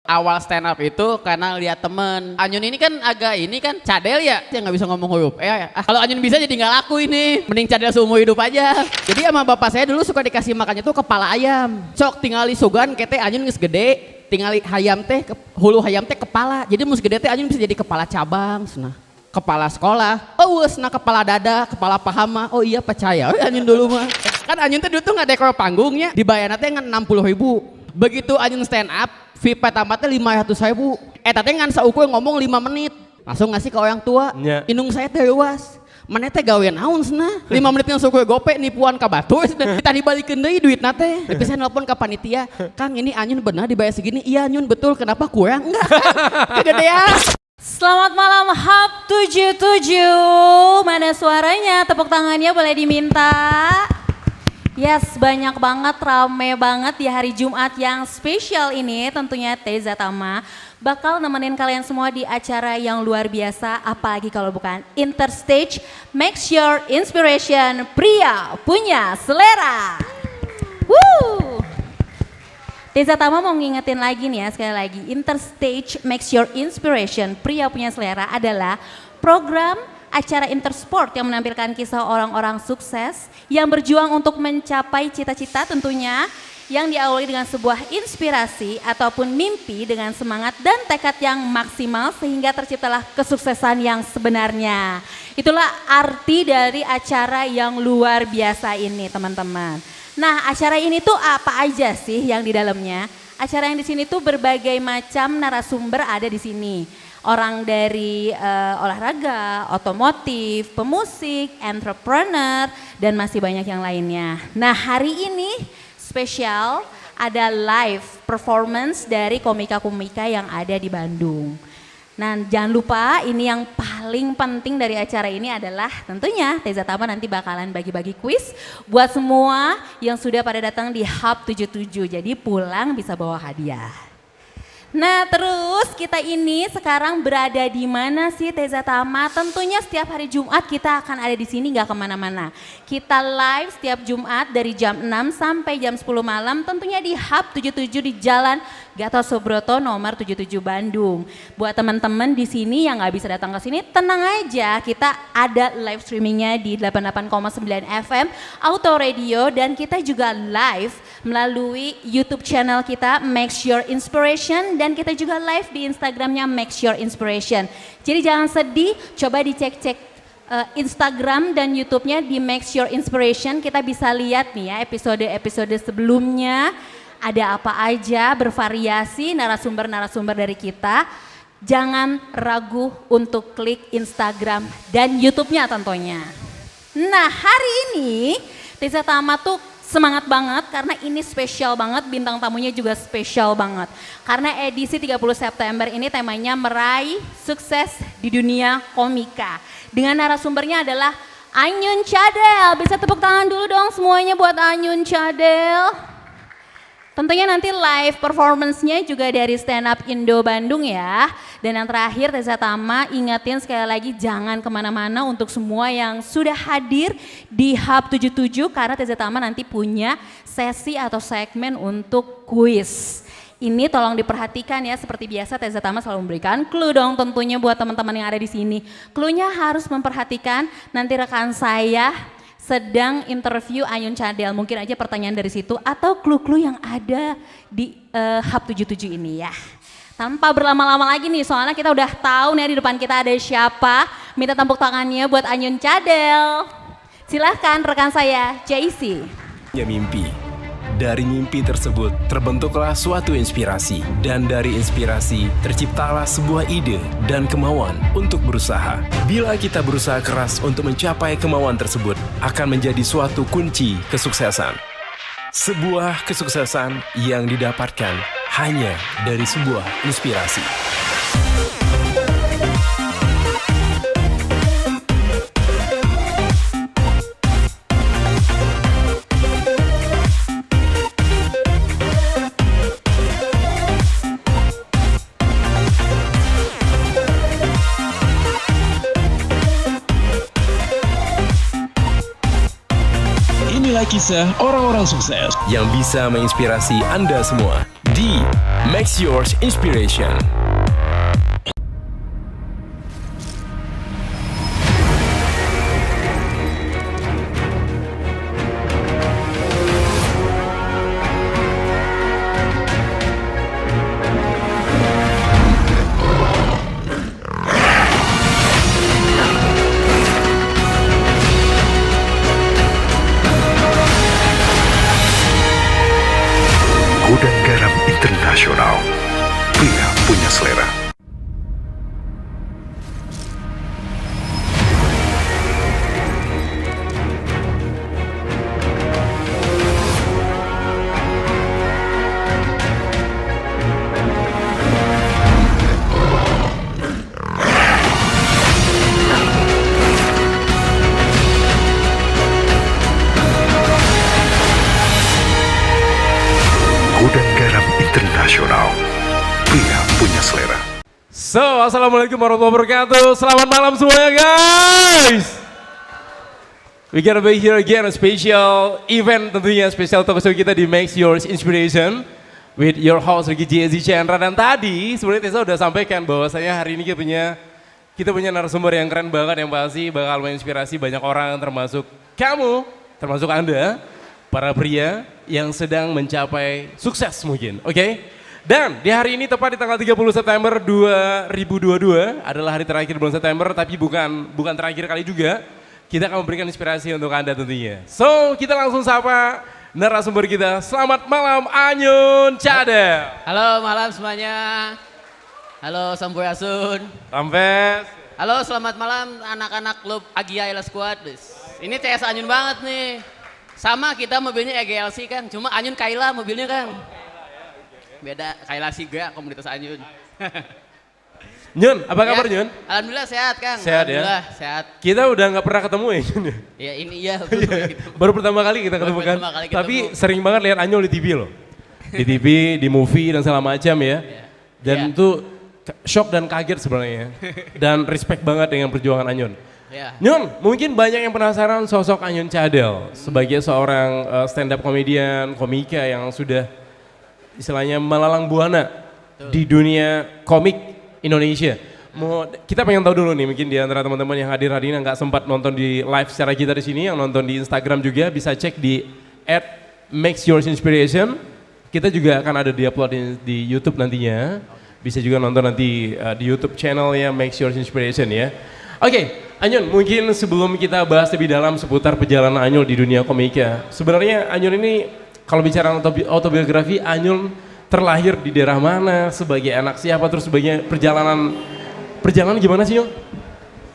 awal stand up itu karena lihat temen. Anyun ini kan cadel ya, dia nggak bisa ngomong huruf. Kalau Anyun bisa jadi nggak laku ini. Mending cadel seumur hidup aja. Jadi sama bapak saya dulu suka dikasih makannya tuh kepala ayam. Sok tinggali sugan kete Anyun geus gede. Tinggali hayam teh hulu hayam teh kepala. Jadi mus gede teh Anyun bisa jadi kepala cabang, senah. Kepala sekolah. Oh senah kepala dada, kepala pahama. Oh iya percaya. Anyun dulu mah. Kan Anyun teh dulu tuh nggak dekor panggungnya. Dibayarnya teh 60.000. Begitu Anyun stand up, VIP pertama teh 500.000. Teh ngan sauku yang ngomong 5 menit. Langsung ngasih ke orang tua. Ya. Inung saya teh luas. Mana teh gawe naon cenah? 5 menit yang suku gope nipuan ka batu. Kita dibalikeun deui duitna teh. Tapi saya nelpon ke panitia, "Kang, ini Anyun benar dibayar segini?" "Iya Anyun, betul. Kenapa kurang?" "Enggak." Kegedean. Selamat malam Hub 77. Mana suaranya? Tepuk tangannya boleh diminta. Yes, banyak banget, rame banget di hari Jumat yang spesial ini. Tentunya Teza Tama bakal nemenin kalian semua di acara yang luar biasa. Apalagi kalau bukan Interstage Makes Your Inspiration, pria punya selera. Woo! Teza Tama mau ngingetin lagi nih ya, sekali lagi. Interstage Makes Your Inspiration, pria punya selera adalah program acara intersport yang menampilkan kisah orang-orang sukses yang berjuang untuk mencapai cita-cita tentunya, yang diawali dengan sebuah inspirasi ataupun mimpi dengan semangat dan tekad yang maksimal sehingga terciptalah kesuksesan yang sebenarnya. Itulah arti dari acara yang luar biasa ini, teman-teman. Nah, acara ini tuh apa aja sih yang di dalamnya? Acara yang di sini tuh berbagai macam narasumber ada di sini. Orang dari olahraga, otomotif, pemusik, entrepreneur, dan masih banyak yang lainnya. Nah, hari ini spesial ada live performance dari komika-komika yang ada di Bandung. Nah, jangan lupa ini yang paling penting dari acara ini adalah tentunya Teza Tama nanti bakalan bagi-bagi kuis buat semua yang sudah pada datang di Hub 77. Jadi pulang bisa bawa hadiah. Nah, terus kita ini sekarang berada di mana sih Teza Tama? Tentunya setiap hari Jumat kita akan ada di sini, nggak kemana-mana. Kita live setiap Jumat dari jam 6 sampai jam 10 malam tentunya di Hub 77 di Jalan Gatot Subroto nomor 77 Bandung. Buat teman-teman di sini yang nggak bisa datang ke sini, tenang aja, kita ada live streamingnya di 88,9 FM Auto Radio, dan kita juga live melalui YouTube channel kita Makes Your Inspiration, dan kita juga live di Instagramnya Makes Your Inspiration. Jadi jangan sedih, coba dicek-cek Instagram dan YouTube-nya di Makes Your Inspiration. Kita bisa lihat nih ya episode-episode sebelumnya. Ada apa aja, bervariasi narasumber-narasumber dari kita. Jangan ragu untuk klik Instagram dan YouTube-nya tentunya. Nah, hari ini Teza Tama tuh semangat banget karena ini spesial banget, bintang tamunya juga spesial banget. Karena edisi 30 September ini temanya meraih sukses di dunia komika. Dengan narasumbernya adalah Anyun Cadel. Bisa tepuk tangan dulu dong semuanya buat Anyun Cadel. Tentunya nanti live performance-nya juga dari Stand Up Indo Bandung ya. Dan yang terakhir Teza Tama ingetin sekali lagi jangan kemana-mana untuk semua yang sudah hadir di Hub 77 karena Teza Tama nanti punya sesi atau segmen untuk kuis. Ini tolong diperhatikan ya, seperti biasa Teza Tama selalu memberikan clue dong tentunya buat teman-teman yang ada di sini. Clue-nya harus memperhatikan, nanti rekan saya sedang interview Anyun Cadel, mungkin aja pertanyaan dari situ atau clue-clue yang ada di Hub 77 ini ya. Tanpa berlama-lama lagi nih, soalnya kita udah tahu nih di depan kita ada siapa. Minta tepuk tangannya buat Anyun Cadel. Silahkan rekan saya, JC. Ya mimpi. Dari mimpi tersebut terbentuklah suatu inspirasi, dan dari inspirasi terciptalah sebuah ide dan kemauan untuk berusaha. Bila kita berusaha keras untuk mencapai kemauan tersebut, akan menjadi suatu kunci kesuksesan. Sebuah kesuksesan yang didapatkan hanya dari sebuah inspirasi. Inilah kisah orang-orang sukses yang bisa menginspirasi Anda semua. di Make Yours Inspiration. Gudang Garam Internasional. Pria punya selera. Gudang Garam Internasional. Pria punya selera. So, assalamualaikum warahmatullahi wabarakatuh. Selamat malam semuanya, guys. We gonna be here again, a special event tentunya, spesial talk show kita di Make Yours Inspiration with your host Ricky J.Z. Chandra. Dan tadi sebenarnya Tessa udah sampaikan bahwasanya hari ini kita punya narasumber yang keren banget, yang pasti bakal menginspirasi banyak orang, termasuk kamu, termasuk Anda, para pria yang sedang mencapai sukses mungkin, oke? Dan di hari ini tepat di tanggal 30 September 2022 adalah hari terakhir bulan September, tapi bukan terakhir kali juga. Kita akan memberikan inspirasi untuk Anda tentunya. So, kita langsung sapa narasumber kita. Selamat malam Anyun Cadel. Halo malam semuanya. Halo Sampurasun. Rampes. Halo selamat malam anak-anak klub Agia Ela Squad. Ini CS Anyun banget nih. Sama kita mobilnya EGLC Kang, cuma Anyun Kaila mobilnya Kang. Beda, Kaila Siga komunitas Anyun. Nyun, apa kabar Nyun? Alhamdulillah sehat Kang. Sehat ya? Alhamdulillah sehat. Kita udah nggak pernah ketemu ya Nyun? Ya ini iya. Gitu. Baru pertama kali kita ketemu kan? Tapi sering banget lihat Anyun di TV loh. Di TV, di movie dan segala macam ya. Dan itu shock dan kaget sebenarnya. Dan respect banget dengan perjuangan Anyun. Ya. Nyun, mungkin banyak yang penasaran sosok Anyun Cadel sebagai seorang stand up comedian, komika yang sudah istilahnya melalang buana di dunia komik Indonesia. Kita pengen tahu dulu nih, mungkin di antara teman-teman yang hadir hari ini yang nggak sempat nonton di live secara kita di sini, yang nonton di Instagram juga bisa cek di @MakesYoursInspiration. Kita juga akan ada di upload di YouTube nantinya. Bisa juga nonton nanti di YouTube channelnya Makes Yours Inspiration ya. Oke, Anyun, mungkin sebelum kita bahas lebih dalam seputar perjalanan Anyun di dunia komika, sebenarnya Anyun ini kalau bicara autobiografi, Anyun terlahir di daerah mana, sebagai anak siapa, terus sebagai perjalanan gimana sih Nyun?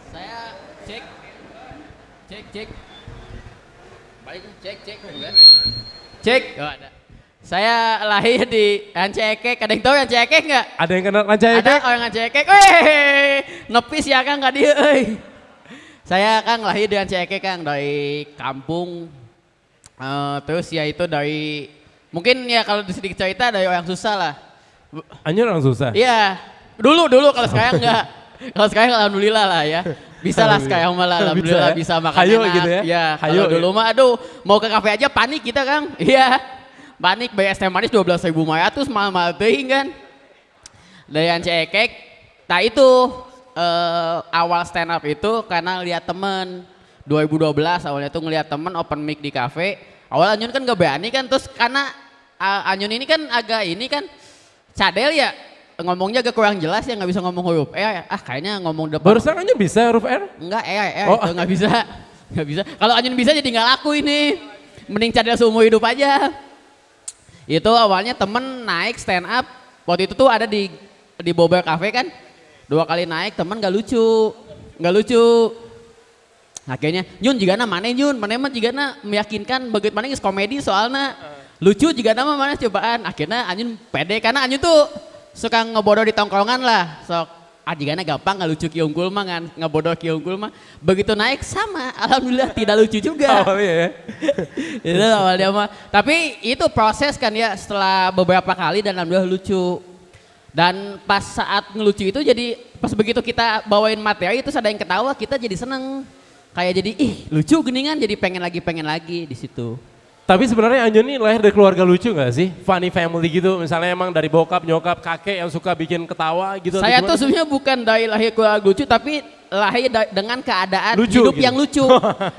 Saya cek. Baik, cek. Cek. Oh, ada. Saya lahir di Rancekek, ada yang tahu Rancekek nggak? Ada yang kenal Rancekek? Ada orang Rancekek, nepis ya Kang tadi, Saya Kang lahir di Rancekek Kang, dari kampung, terus ya itu dari, mungkin ya kalau sedikit cerita dari orang susah lah. Anyun orang susah? Iya, dulu kalau sekarang enggak. Kalau sekarang alhamdulillah lah ya. Bisa lah sekarang malah alhamdulillah bisa makan Hayo enak. gitu ya? Iya, Hayo kalau dulu mah aduh mau ke kafe aja panik kita Kang. Iya. Panik bayar es teh manis 12.500 mahal-mahal teuing kan. Dari Rancekek. Nah itu awal stand up itu karena lihat temen 2012 awalnya tuh ngelihat temen open mic di kafe. Awal Anyun kan gak berani kan, terus karena Anyun ini kan agak ini kan cadel ya, ngomongnya agak kurang jelas ya, nggak bisa ngomong huruf kayaknya ngomong depan. Barusan Anyun bisa huruf R? Enggak, Oh. itu nggak bisa. Nggak bisa. Kalau Anyun bisa jadi nggak laku ini. Mending cadel seumur hidup aja. Itu awalnya temen naik stand up, waktu itu tuh ada di Bobber Cafe kan, 2 kali naik temen gak lucu. Akhirnya, Nyun juga mana Nyun, mana juga meyakinkan bagaimana ngis komedi soalnya. Lucu juga nama mana cobaan, akhirnya Anyun pede karena Anyun tuh suka ngebodoh di tongkrongan lah. Sok jigana gampang gak lucu kiunggul mah kan, ngebodoh kiunggul mah. Begitu naik sama, alhamdulillah tidak lucu juga. Awalnya ya. Itu awalnya mah. Tapi itu proses kan ya, setelah beberapa kali dan alhamdulillah lucu. Dan pas saat ngelucu itu jadi, pas begitu kita bawain materi itu ada yang ketawa, kita jadi seneng. Kayak jadi lucu geningan, jadi pengen lagi di situ. Tapi sebenarnya Anyun ini lahir dari keluarga lucu nggak sih? Funny family gitu, misalnya emang dari bokap, nyokap, kakek yang suka bikin ketawa gitu. atau Saya gimana tuh sih? sebenarnya bukan dari lahir keluarga lucu, tapi lahir dengan keadaan Lucu hidup gitu. yang lucu.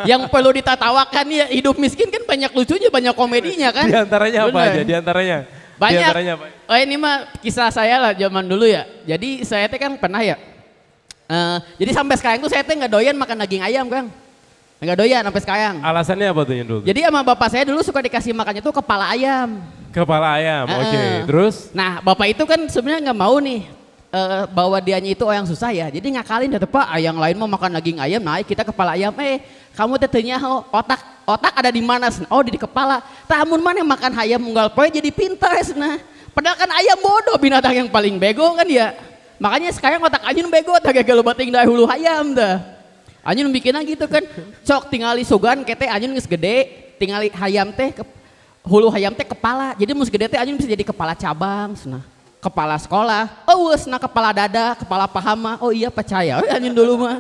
Yang perlu ditertawakan ya, hidup miskin kan banyak lucunya, banyak komedinya kan. Di antaranya apa Bener. aja? Di antaranya? Di Banyak. antaranya apa? Oh ini mah kisah saya lah zaman dulu ya. Jadi saya teh kan pernah ya. Jadi sampai sekarang tuh saya teh nggak doyan makan daging ayam Kang. Nggak doyan sampai sekarang. Alasannya apa tuh Yun dulu? Jadi sama bapak saya dulu suka dikasih makannya tuh kepala ayam. Kepala ayam, oke. Terus? Nah bapak itu kan sebenarnya nggak mau nih bawa dianya itu orang susah ya. Jadi ngakalin deh Pak, yang lain mau makan daging ayam, naik kita kepala ayam. Kamu tetenya otak ada di mana? Oh di kepala. Tamun mana yang makan ayam unggal poe jadi pintar nah. Padahal kan ayam bodoh binatang yang paling bego kan ya. Makanya sekarang otak Anyun bego, tak gagal bating dari hulu ayam dah. Anyun bikinnya gitu kan, cok tingali sugan kete Anyun geus gede, tingali hayam teh hulu hayam teh kepala. Jadi mus gede teh Anyun bisa jadi kepala cabang, nah. Kepala sekolah, oh nah kepala dada, kepala pahama, oh iya percaya, Anyun dulu mah.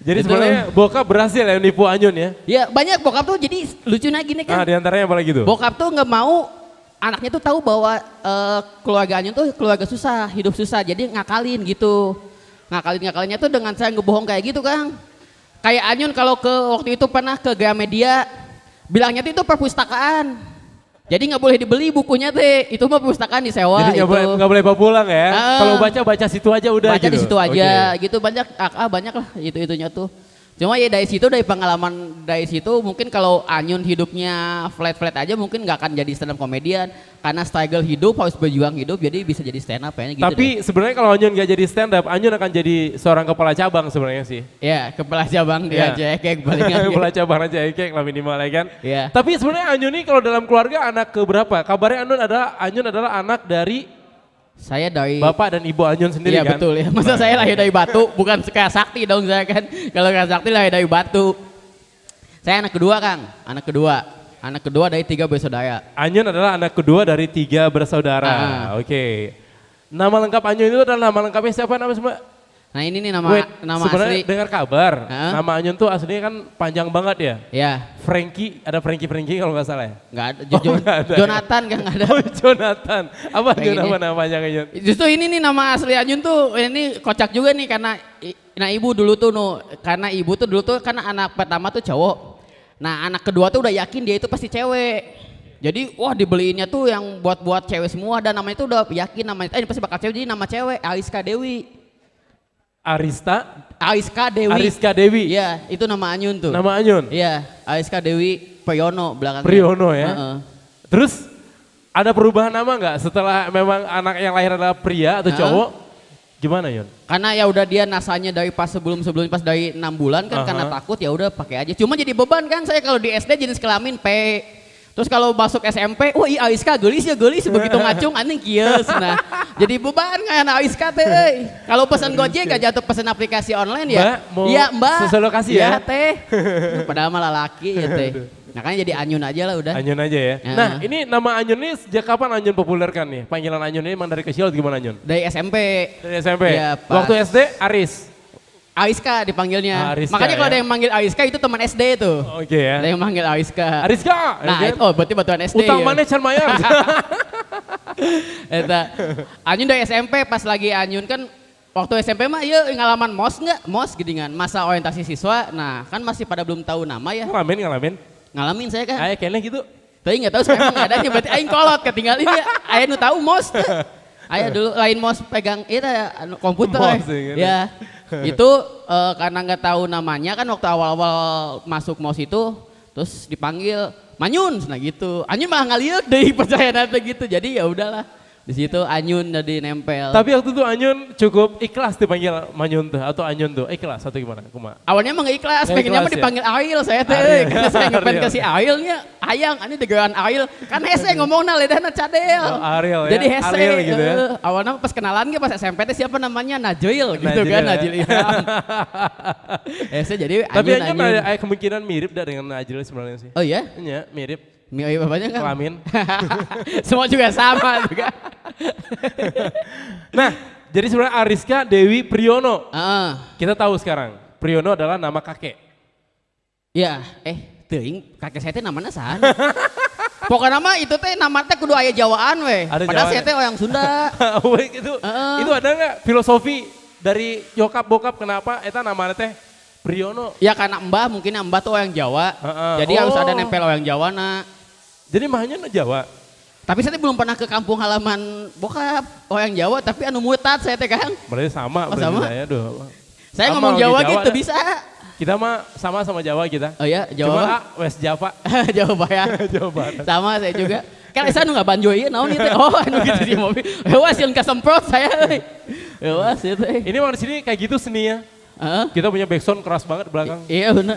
Jadi Gitu. sebenarnya bokap berhasil ya nipu Anyun ya? Ya banyak bokap tuh jadi lucunya gini kan, Di antaranya apa lagi tuh? bokap tuh nggak mau anaknya tuh tahu bahwa keluarga Anyun tuh keluarga susah, hidup susah, jadi ngakalin gitu. Ngakalinnya tuh dengan saya ngebohong kayak gitu Kang. Kayak Anyun kalau waktu itu pernah ke Gramedia, bilangnya tuh itu perpustakaan. Jadi nggak boleh dibeli bukunya teh, itu mah perpustakaan disewa. Jadi itu. nggak boleh bawa pulang ya? Ah. Kalau baca situ aja udah Baca gitu? di situ aja, Oke. gitu banyak banyak lah itunya tuh. Cuma ya dari situ, dari pengalaman dari situ mungkin kalau Anyun hidupnya flat aja mungkin nggak akan jadi stand up komedian karena struggle hidup harus berjuang hidup jadi bisa jadi stand up kayaknya gitu. Tapi sebenarnya kalau Anyun nggak jadi stand up, Anyun akan jadi seorang kepala cabang sebenarnya sih. Ya kepala cabang dia Ya. aja kayak palingan. Kepala cabang aja kayak lah minimal ya kan. Iya. Tapi sebenarnya Anyun ini kalau dalam keluarga anak keberapa? Kabarnya Anyun adalah anak dari Saya dari bapak dan ibu Anyun sendiri Iya kan? betul ya. Masa saya lahir dari Batu, bukan kayak Sakti dong saya kan. Kalau kayak Sakti lahir dari Batu. Saya anak kedua Kang, anak kedua dari 3 bersaudara. Anyun adalah anak kedua dari 3 bersaudara. Oke. Nama lengkap Anyun itu adalah nama lengkapnya siapa nama semua? Nah ini nih Wait, nama sebenarnya asli. dengar kabar, Hah? nama Anyun tuh aslinya kan panjang banget ya. Ya, Frankie, ada Frankie kalau nggak salah ya? nggak ada. nggak ada ya? Jonathan kan nggak ada. Oh Jonathan, apa Kayak tuh gini. nama panjangnya? Justru ini nih nama asli Anyun tuh ini kocak juga nih karena ibu dulu tuh karena ibu tuh dulu tuh karena anak pertama tuh cowok. Nah anak kedua tuh udah yakin dia itu pasti cewek. Jadi wah dibeliinnya tuh yang buat cewek semua dan namanya tuh udah yakin namanya ini pasti bakal cewek jadi nama cewek Ariska Dewi. Ariska Dewi. Ariska Dewi. Iya, itu nama Anyun tuh. Nama Anyun? Iya, Ariska Dewi Priyono belakangnya. Priyono ya. Heeh. Terus ada perubahan nama nggak setelah memang anak yang lahir adalah pria atau Heeh. cowok? Gimana Yun? Karena ya udah dia nasanya dari pas sebelum pas dari 6 bulan kan karena takut ya udah pakai aja. Cuma jadi beban kan saya kalau di SD jenis kelamin P. Terus kalau masuk SMP, wah iya Aiska gelis begitu ngacung anjing kieu nah. Jadi beban kan Aiska teh. Kalau pesan Gojek gak jatuh pesan aplikasi online ya. Mbak, mau Iya Mbak. sesolokasi Iya ya? teh. Padahal malah laki ya teh. Makanya jadi Anyun aja lah udah. Anyun aja ya. Ya. Nah ini nama Anyun ini sejak kapan Anyun populerkan nih? Panggilan Anyun ini emang dari kecil atau gimana Anyun? Dari SMP. Dari SMP? Iya, pas. Waktu SD Aris? Aiska dipanggilnya. Ariska, Makanya kalau ya. ada yang manggil Aiska itu teman SD tuh. Oke ya. Ada yang manggil Aiska. Ariska! Nah, ya kan? itu berarti batuan SD. Utang ya. mana can mayar? Eta. Anyun dari SMP pas lagi Anyun kan waktu SMP mah iya ngalaman MOS nggak? MOS gidingan masa orientasi siswa. Nah kan masih pada belum tahu nama ya. ngalamin. Ngalamin saya kan. Ayo kayaknya gitu. Tapi nggak tahu sekarang nggak adanya berarti aing kolot ketinggalin ya. Aing nu tahu MOS teh. Ayo dulu lain MOS pegang itu anu, komputer. MOS ya, gitu. Ya. Itu karena nggak tahu namanya kan waktu awal-awal masuk MOS itu terus dipanggil Manyun nah gitu. Anyun malah ngaliuk deh percaya nanti gitu. Jadi ya udahlah. Di situ Anyun jadi nempel. Tapi waktu itu Anyun cukup ikhlas dipanggil Manyun tuh atau Anyun tuh ikhlas atau gimana? Kuma? Awalnya emang gak ikhlas, Nggak pengennya mah ikhlas ya? dipanggil Ail saya teh. Ariel. Karena saya ngepend Ariel. ke si Ailnya, ayang, ini degeran Ail. Kan hese ngomongna lidahna cadel. Oh, Ariel ya? Jadi hese. Ariel gitu ya? Awalnya pas kenalan ge pas SMP teh siapa namanya Najil gitu Najil kan, ya? Najil Ilham. Hese jadi Tapi Anyun. Anyun ada kemungkinan mirip dah dengan Najil sebenarnya sih. Oh iya? Iya mirip. Mirip bapaknya kan? Kelamin. Semua juga sama juga. Nah jadi sebenarnya Ariska Dewi Priyono. Heeh. Kita tahu sekarang Priyono adalah nama kakek. Iya, teuing kakek saya teh namanya saha. Pokoknya mah itu teh nama teh kudu aya Jawaan we. Ada Padahal Jawaan. saya teh orang Sunda. Weh, itu ada nggak filosofi dari nyokap bokap kenapa eta namanya teh Priyono? Ya karena Mbah mungkin Mbah tuh orang Jawa. Jadi harus ada nempel orang Jawa na. Jadi mahnya na Jawa. Tapi saya teh belum pernah ke kampung halaman bokap orang Jawa tapi anu mutat saya teh Kang. Berarti sama, Oh, sama? saya doh. Saya Sama ngomong lagi Jawa Jawa gitu dah. bisa. Kita mah sama Jawa kita. Oh ya, Cuma Jawa. West Java. Jawa ya. Jawa Barat. Sama saya juga. Kan saya nu banjo ieu naon ieu teh. Oh, anu gitu di mobil. Hewas yang kasemprot saya euy. Hewas ieu teh. Ini mah di sini kayak gitu seninya. Heeh. Kita punya backsound keras banget belakang. Iya bener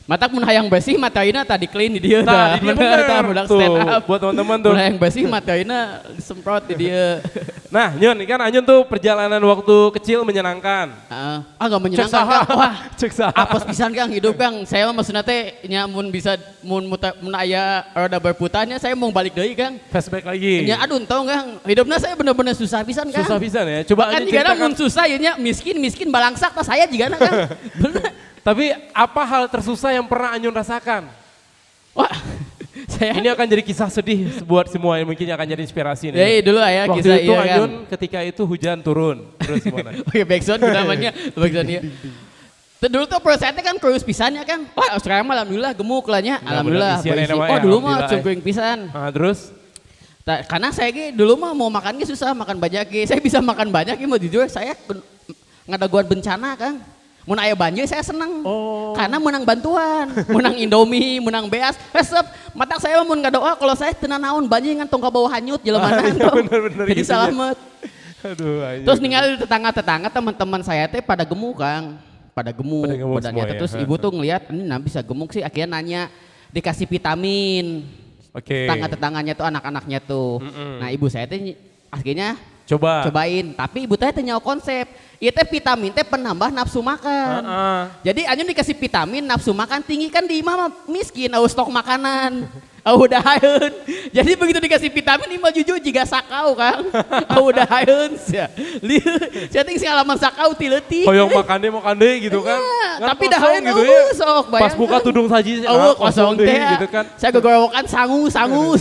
Matak mun hayang bersih mataina tadi clean di dieu Nah, tah. di dia Bener bener. tah budak Tuh, stand up. buat teman-teman tuh. Mun hayang bersih mataina disemprot di dieu. Nah, Nyun, ini kan Anyun tuh perjalanan waktu kecil menyenangkan. Heeh. Enggak Cek menyenangkan saha? Kang. Wah, Cek saha? apes pisan Kang hidup Kang. Saya mah maksudna teh nya mun bisa mun aya roda berputarnya saya mau balik deui Kang. Flashback lagi. Nya aduh entong Kang. Hidupna saya bener-bener susah pisan Kang. Susah pisan ya. Coba Kan Anyun jigana ceritakan. mun susah ya nya miskin balangsak tah saya jigana Kang. Bener. Tapi apa hal tersusah yang pernah Anyun rasakan? Wah, saya Ini akan jadi kisah sedih buat semua yang mungkin akan jadi inspirasi nih. ya dulu ya Waktu kisah itu iya kan. Anyun ketika itu hujan turun. Terus gimana? Oke, backsound namanya, backsoundnya. Dulu tuh prosesnya kan kurus pisannya kan. Wah, sekarang mah alhamdulillah gemuk lah nya. Alhamdulillah. bener, isian berisi. nama Oh, ya, dulu mah alhamdulillah, cungkuing pisan. Nah, terus? Karena saya ge dulu mah mau makan ge susah, makan banyak ge. Saya bisa makan banyak ge mau jujur saya ngadaguan bencana, Kang. Mun aya banjir saya seneng. Oh. Karena menang bantuan, menang Indomie, menang beas. Resep, matak saya mah mun ngadoa kalau saya teu naon banjir ngan tong ka bawah hanyut jelemanan. Iya, bener-bener Jadi gitu ya. salamet. Aduh, Anyun. Terus ningali tetangga-tetangga teman-teman saya teh pada gemuk Kang. Pada gemuk badannya semua teh. ya. Terus ibu tuh ngelihat ini nah bisa gemuk sih akhirnya nanya dikasih vitamin. Oke. Tetangga-tetangganya tuh anak-anaknya tuh. Nah ibu saya teh akhirnya cobain. Tapi ibu teh nyawa konsep. Ieu teh vitamin teh penambah nafsu makan. Jadi Anyun dikasih vitamin nafsu makan tinggi kan di imah mah miskin aus stok makanan. Udah haeun. Jadi begitu dikasih vitamin imah jujur jiga sakau Kang. Udah haeun sia. Saya ting ngalaman sakau ti leutik. Hoyong makan deh gitu kan. Kan Tapi dah kosong haeun sok Pas buka tudung saji kosong deh teh gitu kan. Saya gogorowokan sangu.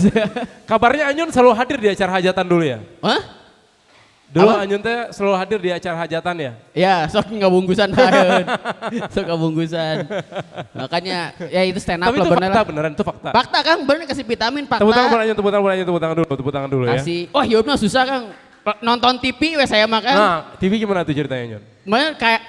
Kabarnya Anyun selalu hadir di acara hajatan dulu ya? Hah? Dulu Apa? Anyun teh selalu hadir di acara hajatan ya? Ya, sok ngabungkusan haeun. Sok ngabungkusan. Makanya ya itu stand up Tapi lah itu bener fakta lah. beneran, itu fakta. Fakta Kang, bener kasih vitamin fakta. Tepuk tangan buat Anyun, tepuk tangan dulu ya. Kasih. Oh, hidupnya susah Kang. Nonton TV we saya makan. Nah, TV gimana tuh ceritanya Anyun? Mana kayak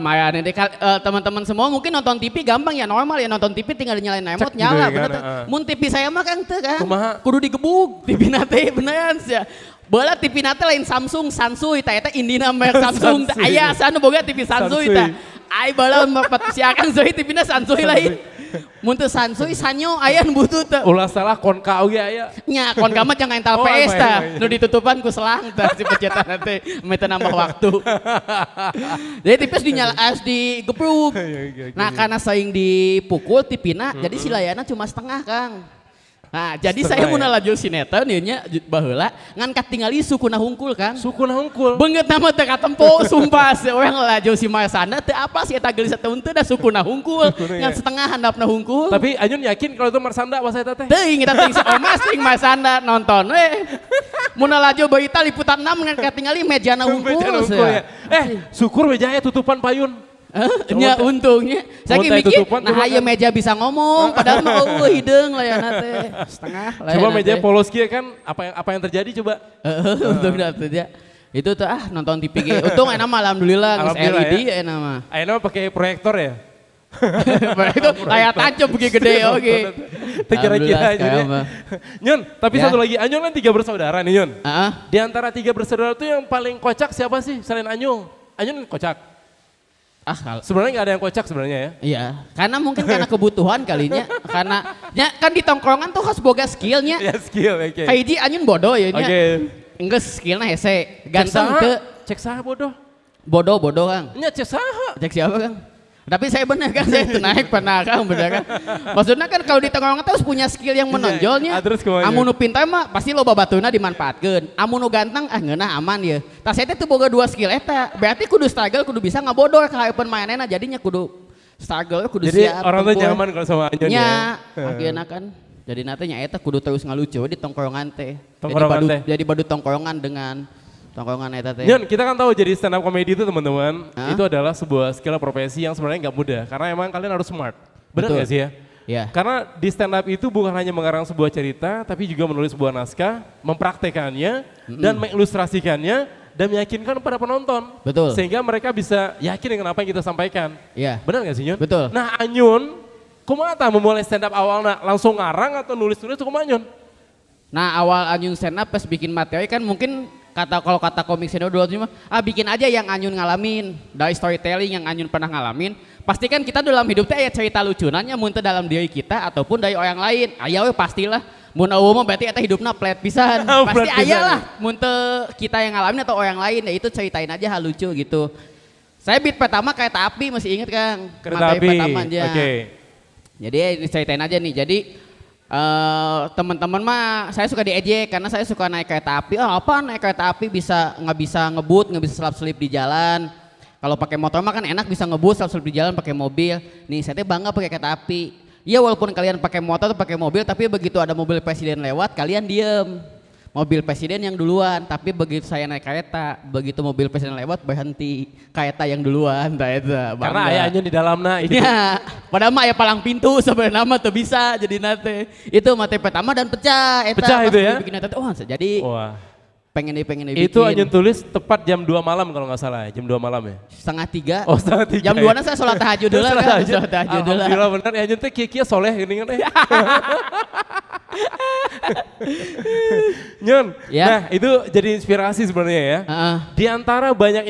Maya nih teman-teman semua mungkin nonton TV gampang ya normal ya nonton TV tinggal nyalain remote Cek gitu nyala ya bener kan, tuh. Mun TV saya mah Kang teu Kang. Kumaha? Kudu digebuk TV nate beneran sih. Bola TV nate lain Samsung, Sansui, eta Indina merek Samsung. Sansui. Aya asa boga TV Sansui Sansui. tah. Ai bala si Akang Zohi TV-na Sansui lain. Mun teu Sansui sanyo aya nu butuh teu. Ulah salah konka oge aya. Nya kon kamu jangan ental Oh, PS main, tah. main. Nu ditutupan ku selang tah si pencetan teh. Meta nambah waktu. Jadi tipis dinyala digepruk. Iya, Nah, karena saing dipukul tipina jadi si layana cuma setengah, Kang. Nah, jadi saya Setengah mun ya? lajur sinetron ieu nya baheula ngan katingali sukuna hungkul, Kang. Suku hungkul. Beungeut nama teu katempo sumpah orang lajur si Marsanda teu apa sih eta geus sataun teu da sukuna hungkul Sukuna ngan ya. setengah handapna hungkul. Tapi Anyun yakin kalau itu Marsanda pas eta teh? Teuing kita teuing si Omas ting Marsanda nonton we. Mun lajur berita liputan 6 ngan katingali mejana hungkul. Meja hungkul ya. Syukur mejanya tutupan payun. Nya untungnya. Saya Mun teh mikir, tutupan, nah coba aya kan. meja bisa ngomong, padahal mah hideung layana teh. Setengah layana Coba meja teh. polos kieu kan apa yang terjadi coba? Untung dapet ya. Itu tuh nonton TV ge. Untung enak mah alhamdulillah geus Alhamdulillah LED ya. enak mah. Ayeuna pakai proyektor ya. Itu layar tancap begi gede oge. Teu kira-kira Alhamdulillah Anyun ya. sekarang mah. Nyun, tapi Ya. satu lagi Anyun kan 3 bersaudara nih Nyun. Heeh. Di antara 3 bersaudara itu yang paling kocak siapa sih selain Anyun? Anyun kocak. Kalau Sebenarnya nggak ada yang kocak sebenarnya ya. iya, karena mungkin karena kebutuhan kalinya, karena ya kan di tongkrongan tuh harus boga skillnya. Ya skill, oke. Kayak Iji Anyun bodoh ya nya. Oke. Enggak skillnya hese, Cek ganteng saha? teu. Cek saha bodoh? Bodoh Kang. Nya cek saha? Cek siapa Kang? Tapi saya benar kan, saya itu naik pernah Kang, benar kan. Maksudnya kan kalau di tongkrongan tuh harus punya skill yang menonjolnya. Ah, terus kumaha? Amun nu pintar mah pasti loba batuna dimanfaatkeun. Amun nu ganteng ngeunah aman ya. Tah saya teh teu boga 2 skill eta. Berarti kudu struggle, kudu bisa ngabodor ka open mainena jadinya kudu struggle kudu Jadi siap. orang tuh tempur. nyaman kalau sama Anyun ya. Nya, akhirnya kan. Jadi nanti eta kudu terus ngalucu di tongkrongan teh. Tongkrongan teh. Jadi badu tongkrongan dengan tongkrongan eta teh. Nyun, kita kan tahu jadi stand up comedy itu teman-teman, Hah? itu adalah sebuah skill profesi yang sebenarnya nggak mudah. Karena emang kalian harus smart. Benar Betul. nggak sih ya? Iya. Karena di stand up itu bukan hanya mengarang sebuah cerita, tapi juga menulis sebuah naskah, mempraktekannya, dan mengilustrasikannya, dan meyakinkan para penonton. Betul. Sehingga mereka bisa yakin dengan apa yang kita sampaikan. Iya. Benar nggak sih Nyun? Betul. Nah Anyun, kumaha tah memulai stand up awalnya? Langsung ngarang atau nulis-nulis kumaha Anyun? Nah awal Anyun stand up pas bikin materi kan mungkin kalau kata komik senior dulu cuma bikin aja yang Anyun ngalamin dari storytelling yang Anyun pernah ngalamin. Pasti kan kita dalam hidup teh ya cerita lucunannya muntah dalam diri kita ataupun dari orang lain. Aya we pastilah. Mun eueuh mah berarti eta hidupna plat pisan. Plat Pasti pisan. aya lah muntah kita yang ngalamin atau orang lain ya itu ceritain aja hal lucu gitu. Saya beat pertama kereta api masih inget Kang. Kereta Materi api, pertama aja. oke. Jadi ya diceritain aja nih. Jadi teman-teman mah saya suka diejek karena saya suka naik kereta api. Oh apa naik kereta api nggak bisa ngebut, nggak bisa selap-selip di jalan. Kalau pakai motor mah kan enak bisa ngebut, selap-selip di jalan pakai mobil. Nih saya teh bangga pakai kereta api. Ya walaupun kalian pakai motor atau pakai mobil, tapi begitu ada mobil presiden lewat kalian diem. Mobil presiden yang duluan, tapi begitu saya naik kereta, begitu mobil presiden lewat berhenti. Kereta yang duluan, bangga. Karena ayah Anyun di dalamnya. Ya, padahal mah ya palang pintu sebenarnya mah tuh bisa jadi nate. Itu materi pertama dan pecah. Pecah pas itu ya? Bikin nate, jadi Wah. pengen dibikin. Itu Anyun tulis tepat jam 2 malam kalau nggak salah ya, jam 2 malam ya. Setengah 3. Oh, setengah 3. Jam 2 saya sholat tahajud dulu Sholat kan. tahajud. Sholat tahajud dulu. Alhamdulillah benar ya Anyun teh kia-kia soleh gini kan. Nyun, Ya. nah itu jadi inspirasi sebenarnya ya. Heeh. Di antara banyak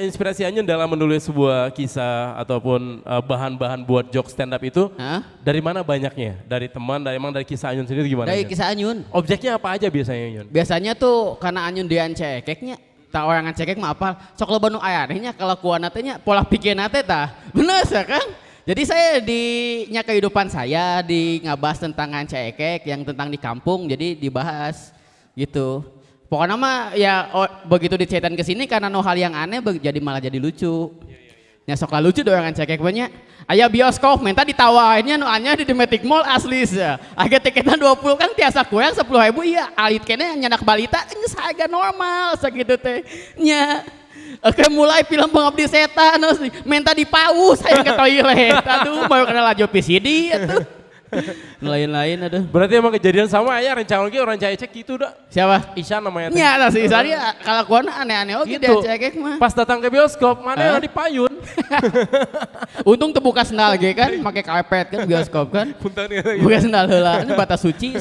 inspirasi Anyun dalam menulis sebuah kisah ataupun bahan-bahan buat joke stand up itu, Hah? dari mana banyaknya? Dari teman, emang dari kisah Anyun sendiri gimana? Dari Anyun? kisah Anyun. Objeknya apa aja biasanya Anyun? Biasanya tuh karena Anyun dian cekeknya. Tak orang cekek mah apa? Sok lo Bandung ayarnya kalau kuana teh nya pola pikir nate tah. Bener sih kan? Jadi saya di kehidupan saya di ngabahas tentang cekek yang tentang di kampung jadi dibahas gitu. Pokoknya mah ya begitu diceritain ke sini karena no hal yang aneh jadi malah jadi lucu. Ya sok lah lucu dong orang cekek banyak. Aya bioskop minta ditawainnya nu anya di Matic Mall asli ya. Harga tiketnya 20 kan tiasa kurang 10.000 iya alit kene nyanak balita geus harga normal sakitu teh. Nya oke mulai film Pengabdi Setan minta dipaus saya ke toilet. Aduh baru kena laju PCD atuh. Lain-lain aduh. Berarti emang kejadian sama ya rencana lagi orang cecek gitu dah. Siapa? Isyan namanya. Nya lah si Isari kalau kuana aneh-aneh oke Gitu. dia cekek mah. Pas datang ke bioskop, mana yang dipayun? Untung terbuka sendal ge kan, pakai karpet kan bioskop kan. Punten ya. Bukan sendal heula, ini batas suci.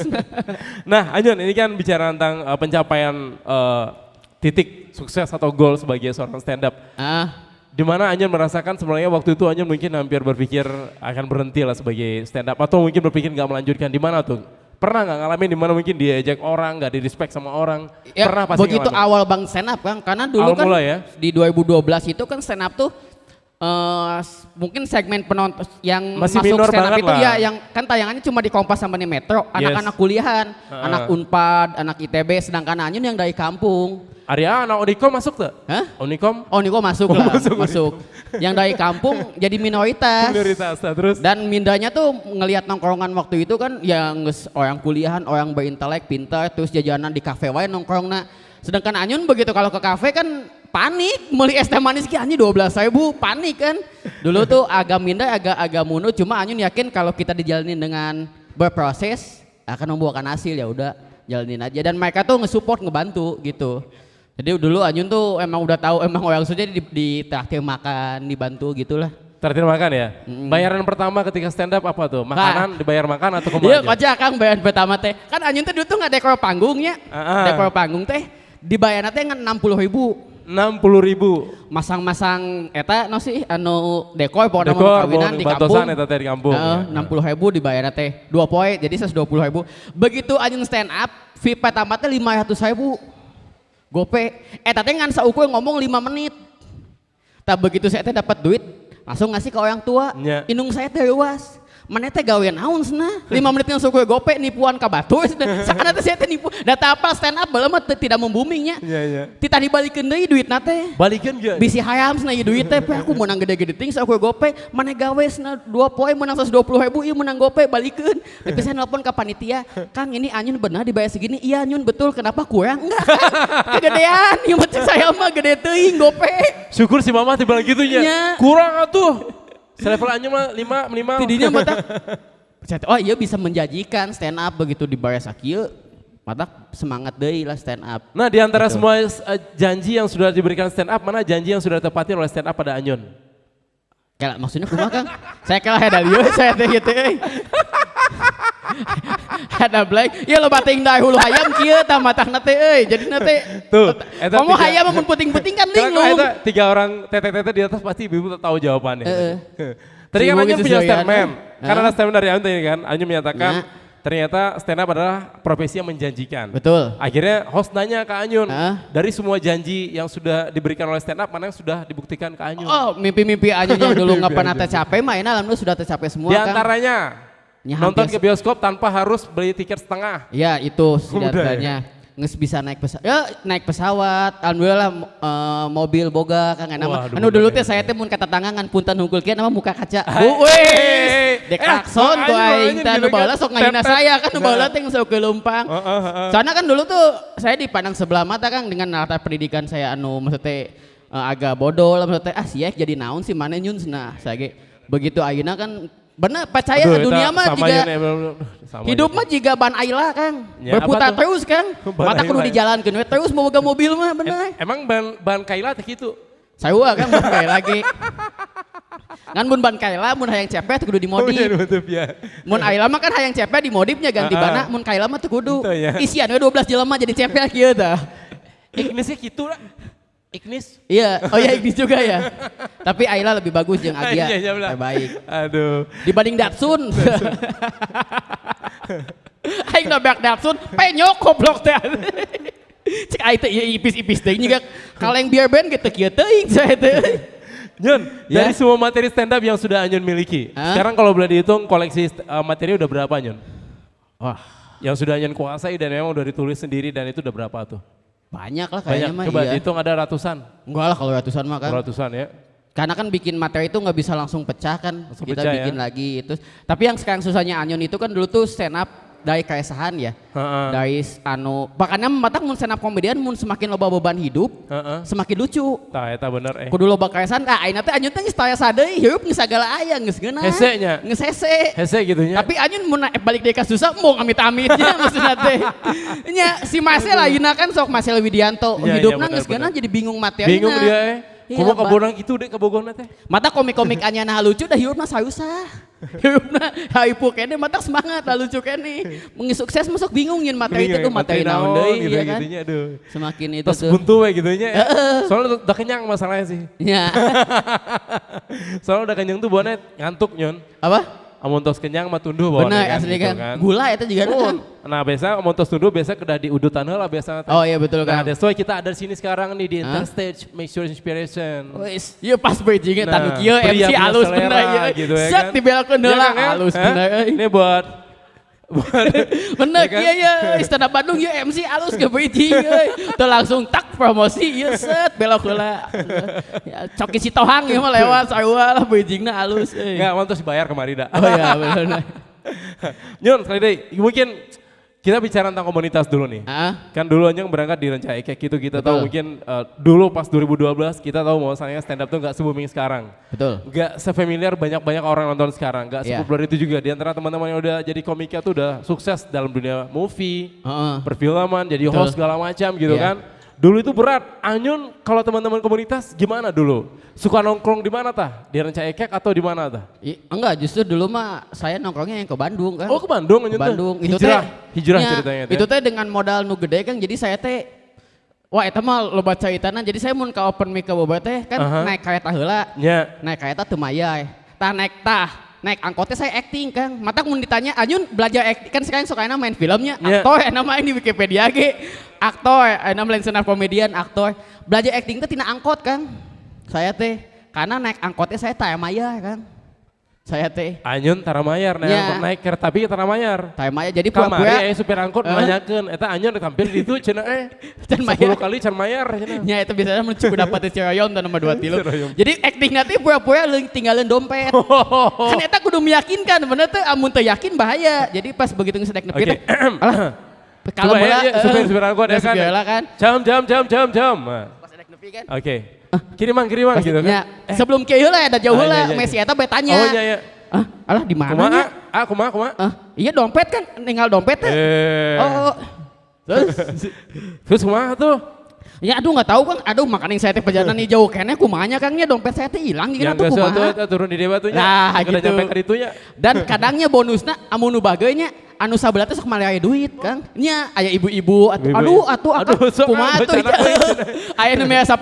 Nah, Anyun ini kan bicara tentang pencapaian titik sukses atau goal sebagai seorang stand up. Di mana Anyun merasakan sebenarnya waktu itu Anyun mungkin hampir berpikir akan berhenti lah sebagai stand up atau mungkin berpikir nggak melanjutkan di mana tuh? Pernah nggak ngalamin di mana mungkin diajak orang, nggak di respect sama orang? Ya, Pernah pasti begitu ngalamin. awal bang stand up kan, karena dulu Awal kan mulai ya? di 2012 itu kan stand up tuh mungkin segmen penonton yang Masih masuk minor stand up banget itu lah. ya yang kan tayangannya cuma di Kompas sama di Metro, anak-anak kuliahan, anak Unpad, anak ITB, sedangkan Anyun yang dari kampung. Arya, anak Unikom masuk tuh? Hah? Unikom? Oh Niko masuk lah, masuk. Yang dari kampung jadi minoritas. Minoritas, nah, terus? Dan mindanya tuh ngelihat nongkrongan waktu itu kan yang orang kuliahan, orang berintelek, pintar, terus jajanan di kafe wae nongkrongna. Sedangkan Anyun begitu kalau ke kafe kan panik, beli es teh manis ki anjing 12.000, panik kan. Dulu tuh agak minda, agak munu, cuma Anyun yakin kalau kita dijalanin dengan berproses akan membuahkan hasil ya udah jalanin aja. Dan mereka tuh nge-support, ngebantu gitu. Jadi dulu Anyun tuh emang udah tahu emang orang sudah di traktir makan, dibantu gitulah. Traktir makan ya? Bayaran pertama ketika stand up apa tuh? Makanan dibayar makan atau kemana? Iya kocak Kang bayaran pertama teh. Kan Anyun teh dulu tuh nggak dekor panggungnya. Dekor panggung teh dibayarna teh ngan 60.000. 60.000. Masang-masang eta no sih anu dekor pokoknya mau Dekor, kawinan di kampung. bantosan eta teh di kampung. 60.000 dibayarna teh 2 poe jadi 120.000. Begitu Anyun stand up, fee pertama teh 500.000. Gope, teh ngan saukur ngomong 5 menit. Tak begitu saya teh dapat duit, langsung ngasih ke orang tua. Nya. Inung saya teh luas. mana teh gawe naon cenah 5 menit yang suku gope nipuan ka batu sakana teh saya teh nipu data apa stand up bae mah tidak membumingnya Iya. tita dibalikeun deui duitna teh Balikin gak? bisi hayam cenah ieu duit teh aku menang gede-gede ting aku gope mana gawe cenah 2 poe menang 120.000 ieu menang gope balikeun tapi saya nelpon ke panitia Kang ini Anyun benar dibayar segini iya Anyun betul kenapa kurang enggak kegedean ieu mah saya mah gede teuing gope Syukur si mama tiba gitunya. Nya. Kurang atuh. Selevel Anyun mah 5 minimal. tidinya mata oh iya bisa menjanjikan stand up begitu dibayar sakieu mata semangat deui lah stand up. Nah di antara semua janji yang sudah diberikan stand up, mana janji yang sudah ditepati oleh stand up pada Anyun? Kayak maksudnya kumaha Kang? Saya kalah ada lieu saya teh gitu euy. Ada black, ya lo bating dah hulu hayam kieu tah matahna teh euy. Jadi teh Tuh, eta ngomong tiga- hayam mun puting-puting kan Karena linglung. eta 3 orang tete-tete di atas pasti ibu tahu jawabannya. Tadi Si kan ibu Anyun gitu punya sesuaian. statement. Kan Hah? ada statement dari Anyun tadi kan. Anyun menyatakan Nah. ternyata stand up adalah profesi yang menjanjikan. Betul. Akhirnya host nanya ke Anyun, Hah? dari semua janji yang sudah diberikan oleh stand up, mana yang sudah dibuktikan ke Anyun? Oh, mimpi-mimpi aja yang dulu nggak Mimpi pernah aja. tercapai mah ini alhamdulillah sudah tercapai semua Di Kang. antaranya, Ya, nonton hampir ke bioskop tanpa harus beli tiket setengah. Ya itu Udah setidaknya nges bisa naik pesawat. Ya naik pesawat. Alhamdulillah mobil boga Kang enak mah. Waduh, Anu dulu bener. teh saya teh mun kata tangan punten hungkulkeun nama muka kaca. Hai. Weh. Dek klakson tuh aing teh nu gitu baheula kan. sok ngahina Tep, tep. saya kan nu baheula teh sok keumpang. Heeh. Soalnya kan dulu tuh saya dipandang sebelah mata Kang dengan latar pendidikan saya anu maksudnya agak bodoh lah maksudnya siek jadi naon sih mana nyun cenah. Saya ge begitu ayeuna kan bener percaya Aduh, dunia eta mah sama juga Yun, sama hidup Yun. mah juga ban Ayla Kang. Ya, Berputar apa tuh? terus Kang. Ban Mata kudu Ayla. dijalankeun we terus boga mobil mah bener. Emang ban Kaila teh gitu? Saewa Kang ban kae lagi. Ngan mun ban Kaila mun hayang cepet kudu dimodif. nutup ya. Mun Ayla mah kan hayang cepet dimodifnya ganti bana, mun Kaila mah teu kudu. Teu ya. Isian we 12 jelema jadi cepet kieu tah. Ignisnya gitu lah. Ignis. Iya, oh iya Ignis juga ya. Tapi Ayla lebih bagus jeung Agia. Iya, belah. Terbaik. Aduh. Dibanding Datsun. Aing nabrak Datsun, penyok goblok teh. Cek aing teh ieu ipis-ipis teh juga kaleng biar band gitu kieu teuing saya teh. Nyun, Ya. dari semua materi stand up yang sudah Anyun miliki, Hah? sekarang kalau boleh dihitung koleksi materi udah berapa Nyun? Wah, Yang sudah Anyun kuasai dan memang udah ditulis sendiri dan itu udah berapa tuh? banyak lah Banyak, kayaknya mah coba iya. dihitung ada ratusan. Enggak lah kalau ratusan mah kan. Ratusan ya. Karena kan bikin materi itu nggak bisa langsung pecah kan. Langsung Kita pecah bikin ya. lagi itu. Tapi yang sekarang susahnya Anyun itu kan dulu tuh stand up dari keresahan ya. Heeh. Dari makanya matak mun stand up komedian mun semakin loba beban hidup, Heeh. semakin lucu. Tah eta bener Kudu loba keresahan, ayeuna teh Anyun teh geus tayasa deui, hirup geus sagala aya geus geunah. Hese nya. Geus hese. Hese gitunya. Tapi Anyun mun balik deui ka susah, mung amit-amitnya maksudna teh. Nya si Marcel ayeuna kan sok Marcel Widianto, Iya, hidupna iya, geus benar, geunah benar. jadi bingung materina. Bingung dia Iya, Kumaha Pak. kabodang gitu deh kabogona teh. Mata komik-komik anyana lucu dah hiupna sausah. Hiupna haipu kene mata semangat lah lucu kene. Mengi sukses masuk bingung nyin materi itu tuh materi naon deui gitu, ya kan. gitunya aduh. Semakin itu Terus tuh. buntu we gitunya. Soalnya udah kenyang masalahnya sih. Ya. Soalnya udah kenyang tuh bonet ngantuk Nyun. Apa? Amun tos kenyang mah tunduh bawa Benar asli kan. Gula itu juga kan. Nah biasa amun tos tunduh biasa kedah di udutan heula biasa. Oh iya betul Nah kan. that's why kita ada di sini sekarang nih di Hah? Interstage Make Your Inspiration. Wis, ieu pas bridgingnya Nah, tanu kieu pria MC punya alus selera bener ieu. gitu ya Set kan. dibelakeun Iya heula kan, ya? alus Hah? bener euy. Ini buat Bener Ya kan? kieu ya stand up Bandung ya MC alus ke bridging euy. Tuh langsung tak promosi ieu set belok heula. Ya coki si Tohang ieu mah lewat sarua lah bridgingna alus euy. Enggak, mau terus dibayar kemari dah. Oh iya bener. Nyun, sekali deh, mungkin kita bicara tentang komunitas dulu nih. Ah, Kan dulu Anyang berangkat di Ranca Ekek gitu, kita Betul. tahu mungkin dulu pas 2012 kita tahu bahwasanya stand up tuh nggak se-booming sekarang. betul. Nggak se-familiar banyak-banyak orang nonton sekarang, nggak Iya. sepopuler itu juga. Di antara teman-teman yang udah jadi komika tuh udah sukses dalam dunia movie, Heeh. perfilman, jadi Betul. host segala macam gitu Iya. kan. Dulu itu berat. Anyun kalau teman-teman komunitas gimana dulu? Suka nongkrong di mana tah? Di Ranca Ekek atau di mana tah? Enggak, justru dulu mah saya nongkrongnya yang ke Bandung kan. Oh ke Bandung Anyun Ke teh? Bandung. Hijrah nya, ceritanya teh. Itu teh dengan modal nu gede kan jadi saya teh wah eta mah loba caitana jadi saya mun ka open mic ka boba teh kan Aha. naik kereta heula. Nya. Naik kereta teu mayai. Naik angkotnya saya acting Kang. Mata mun ditanya Anyun belajar acting kan sekarang sok ayeuna main filmnya Ya. aktor enak main di Wikipedia ge. Aktor enak lain stand up komedian aktor. Belajar acting teh tina angkot Kang. Saya teh karena naik angkotnya saya teu mayai kan. Saya teh. Anyun taramayar Nya. naik kereta api Taramayar. Time aja jadi Kamari pura-pura. supir angkot nanyakeun eta Anyun tampil di itu cenah Can 10 mayar. kali can mayar cenah. Nya itu biasanya mun cukup dapat Ciroyom dan nomor 2 tilu. Ciroyom. Jadi acting nanti pura-pura leung tinggalin dompet. Kan eta kudu meyakinkan bener teh amun teu yakin bahaya. Jadi pas begitu sedek nepi Oke. alah Coba ya, supir angkot ya kan. supir kan. Jam. Pas sedek nepi kan. Oke. Kiriman gitu kan. Ya, sebelum kieu heula ada jauh Ah, heula iya. Messi eta betanya. Oh iya. Alah di mana Kumaha? nya? Kumaha? Iya dompet kan ninggal dompet teh. Oh. Terus Terus kumaha tuh? ya aduh nggak tahu Kang. Aduh makanya saya teh perjalanan nih jauh keneh kumanya Kangnya dompet saya teh hilang gimana Yang tuh sesuatu kumaha. turun di dewa tuh nya. Nah, Udah gitu. nyampe ke ditunya. Dan kadangnya bonusna amun nu bageun nya anu sabelah teh sok malaya duit Kang. Nya aya ibu-ibu Ibu-ibu. aduh sok kumaha tuh bercanda ya. Aya nu mea 10.000,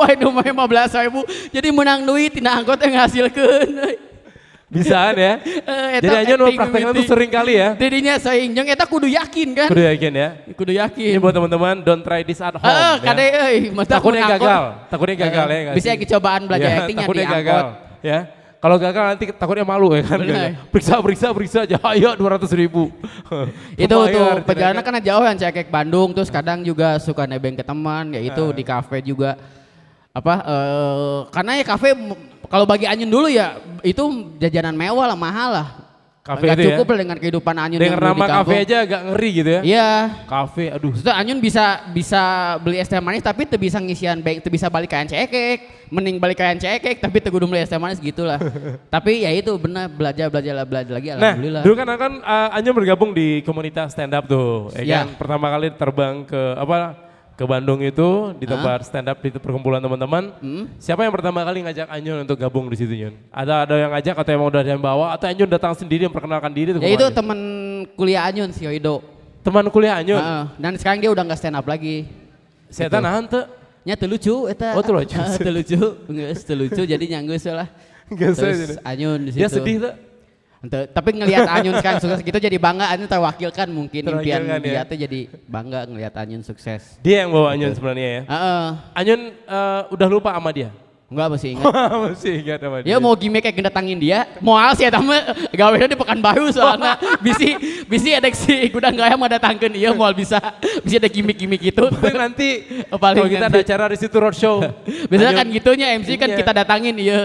aya nu mea 15.000. Jadi menang duit tina angkot teh ngahasilkeun. Bisaan ya. Jadi Anyun mau prakteknya tuh sering kali ya. Jadinya saing jeung eta kudu yakin kan. Kudu yakin ya. Kudu yakin. Ini buat teman-teman, don't try this at home. ya. Kade euy, masa Takutnya mun angkot. gagal, takutnya gagal ya. nggak Bisa sih? cobaan belajar Ya, actingnya di takutnya angkot. gagal. Ya. Kalau gagal nanti takutnya malu ya kan. Bener. Periksa aja, ayo 200.000. Itu tuh Lumayan, perjalanan kan jauh yang cekek Bandung, terus kadang juga suka nebeng ke teman, ya itu di kafe juga. Karena ya kafe kalau bagi Anyun dulu ya itu jajanan mewah lah, mahal lah. Kafe Nggak itu ya? cukup lah dengan kehidupan Anyun Dengar yang dulu nama di kafe kampung. aja agak ngeri gitu ya. Iya. Kafe, aduh. Maksudnya Anyun bisa beli es teh manis tapi tuh bisa ngisian baik, tuh bisa balik kayan cekek. Mending balik kayan cekek tapi tuh kudu beli es teh manis gitulah. Tapi ya itu benar belajar lagi Nah, alhamdulillah. dulu kan Anyun bergabung di komunitas stand up tuh, ya Iya. kan? Pertama kali terbang ke Bandung itu di tempat stand up di perkumpulan teman-teman. Siapa yang pertama kali ngajak Anyun untuk gabung di situ, Nyun? Ada yang ngajak atau emang udah ada yang bawa atau Anyun datang sendiri memperkenalkan diri tuh? Ya itu kemana? teman kuliah Anyun si Yoido. Teman kuliah Anyun. Dan sekarang dia udah nggak stand up lagi. Saya nahan tuh. Nya teu lucu eta. Oh, teu lucu. Teu lucu. Geus teu lucu jadi nyanggeus lah. Geus Terus jadi. Anyun di situ. Dia sedih tuh. Tapi ngelihat Anyun sekarang sukses gitu jadi bangga. Anyun terwakilkan mungkin impian Terwakilkan, dia ya. tuh jadi bangga ngelihat Anyun sukses. Dia yang bawa Anyun sebenarnya ya. Anyun udah lupa sama dia. Enggak masih ingat. Masih ingat sama dia. Ya mau gimmick kayak datangin dia, moal sih eta mah gaweana di Pekanbaru soalnya. Bisi ada si gudang gaya mau datangkeun ieu moal bisa ada gimmick-gimmick gitu. Tapi nanti Paling kalau kita nanti. ada acara di situ roadshow. Biasanya Anyun kan gitunya MC kan Iya. kita datangin iya.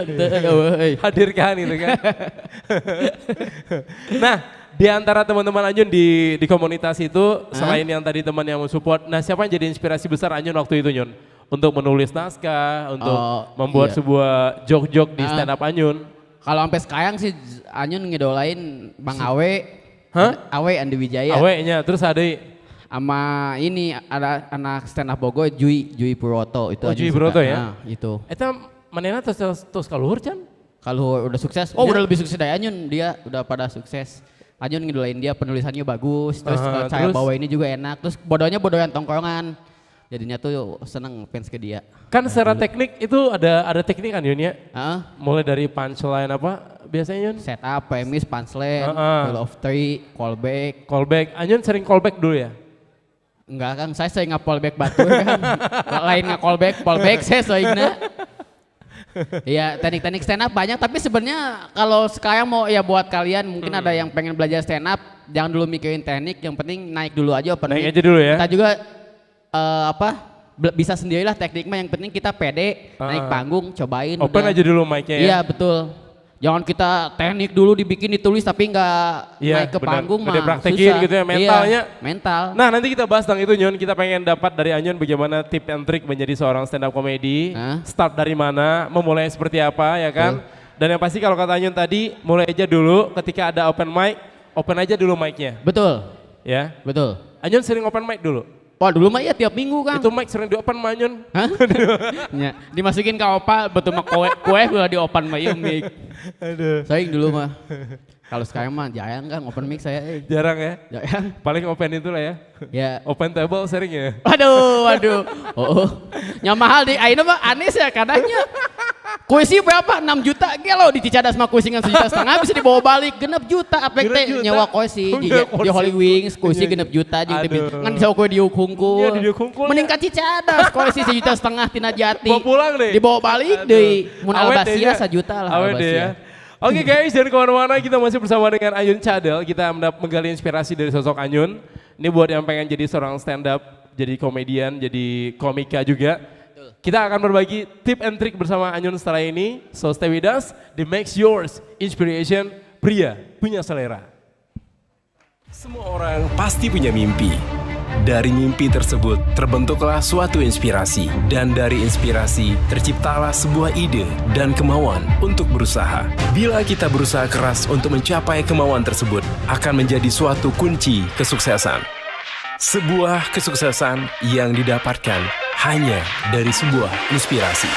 hadirkan gitu kan. Nah, di antara teman-teman Anyun di komunitas itu selain yang tadi teman yang support, nah siapa yang jadi inspirasi besar Anyun waktu itu, Nyun? Untuk menulis naskah, untuk membuat iya. sebuah joke-joke di stand up Anyun. Kalau sampai sekarang sih Anyun ngidolain Bang Awe. Hah? Awe Andi Wijaya. Awenya, terus ada Sama ini ada anak stand up Bogor Jui Purwoto itu. Oh, Anyun Jui suka. Purwoto ya? Nah, itu. eta manehna tos kaluhur can? Kalau udah sukses, udah lebih sukses dari Anyun, dia udah pada sukses. Anyun ngidolain dia, penulisannya bagus, terus cara terus? bawa ini juga enak, terus bodohnya bodohan tongkrongan. Jadinya tuh seneng fans ke dia. Kan secara teknik itu ada teknik kan Yun ya? Heeh. Mulai dari punchline apa biasanya Yun? Setup, premis, punchline, Wheel of Three, callback. Callback, Anyun sering callback dulu ya? Enggak Kang, saya sering nge-callback batu kan. Lain nge-callback, fallback saya seringnya. Iya, teknik-teknik stand up banyak, tapi sebenarnya kalau sekarang mau ya buat kalian mungkin ada yang pengen belajar stand up, jangan dulu mikirin teknik, yang penting naik dulu aja open Naik mic. aja dulu ya? Kita juga bisa sendirilah teknik mah, yang penting kita pede, naik panggung, cobain. Open udah. aja dulu mic-nya ya? Iya betul. Jangan kita teknik dulu dibikin ditulis tapi nggak Iya, naik ke benar. panggung Udah mah praktekin susah. gitu ya, mentalnya. Iya, mental. Nah nanti kita bahas tentang itu Nyun, kita pengen dapat dari Anyun bagaimana tip and trick menjadi seorang stand up comedy, Hah? start dari mana, memulai seperti apa ya kan. Dan yang pasti kalau kata Anyun tadi, mulai aja dulu ketika ada open mic, open aja dulu mic-nya Betul, ya. betul. Anyun sering open mic dulu? Wah dulu mah ya tiap minggu Kang. Itu mic sering di open mah Anyun? Hah? Ya, dimasukin ke opa, betul mah kue udah di open mah iya mic. Aduh. Saya dulu mah. Kalau sekarang mah jarang Kang open mic saya. Jarang ya? Jarang. Paling open itu lah ya. Ya. Open table sering ya? Waduh. Oh. Nya mahal di ayeuna mah aneh ya kadangnya. Kuisi berapa? 6 juta ge lo di Cicadas mah kuisi ngan 1,5 juta bisa dibawa balik 6 juta apek teh 6 juta? nyewa kuisi di Holy Wings kuisi 6 juta jeung teh Aduh. ngan bisa kue diuk hungkul. Iya, di diuk hungkul Mending ka Cicadas kuisi 1,5 juta tina Jati. Bawa pulang deh. Dibawa balik deui. Mun Awet deh Albasia ya. 1 juta lah Awet deh Albasia. ya. Oke guys, jangan kemana-mana, kita masih bersama dengan Anyun Cadel. Kita menggali inspirasi dari sosok Anyun. Ini buat yang pengen jadi seorang stand up, jadi komedian, jadi komika juga. Kita akan berbagi tip and trick bersama Anyun setelah ini. So stay with us, the Makes Yours Inspiration, pria punya selera. Semua orang pasti punya mimpi. Dari mimpi tersebut terbentuklah suatu inspirasi, dan dari inspirasi terciptalah sebuah ide dan kemauan untuk berusaha. Bila kita berusaha keras untuk mencapai kemauan tersebut, akan menjadi suatu kunci kesuksesan. Sebuah kesuksesan yang didapatkan hanya dari sebuah inspirasi.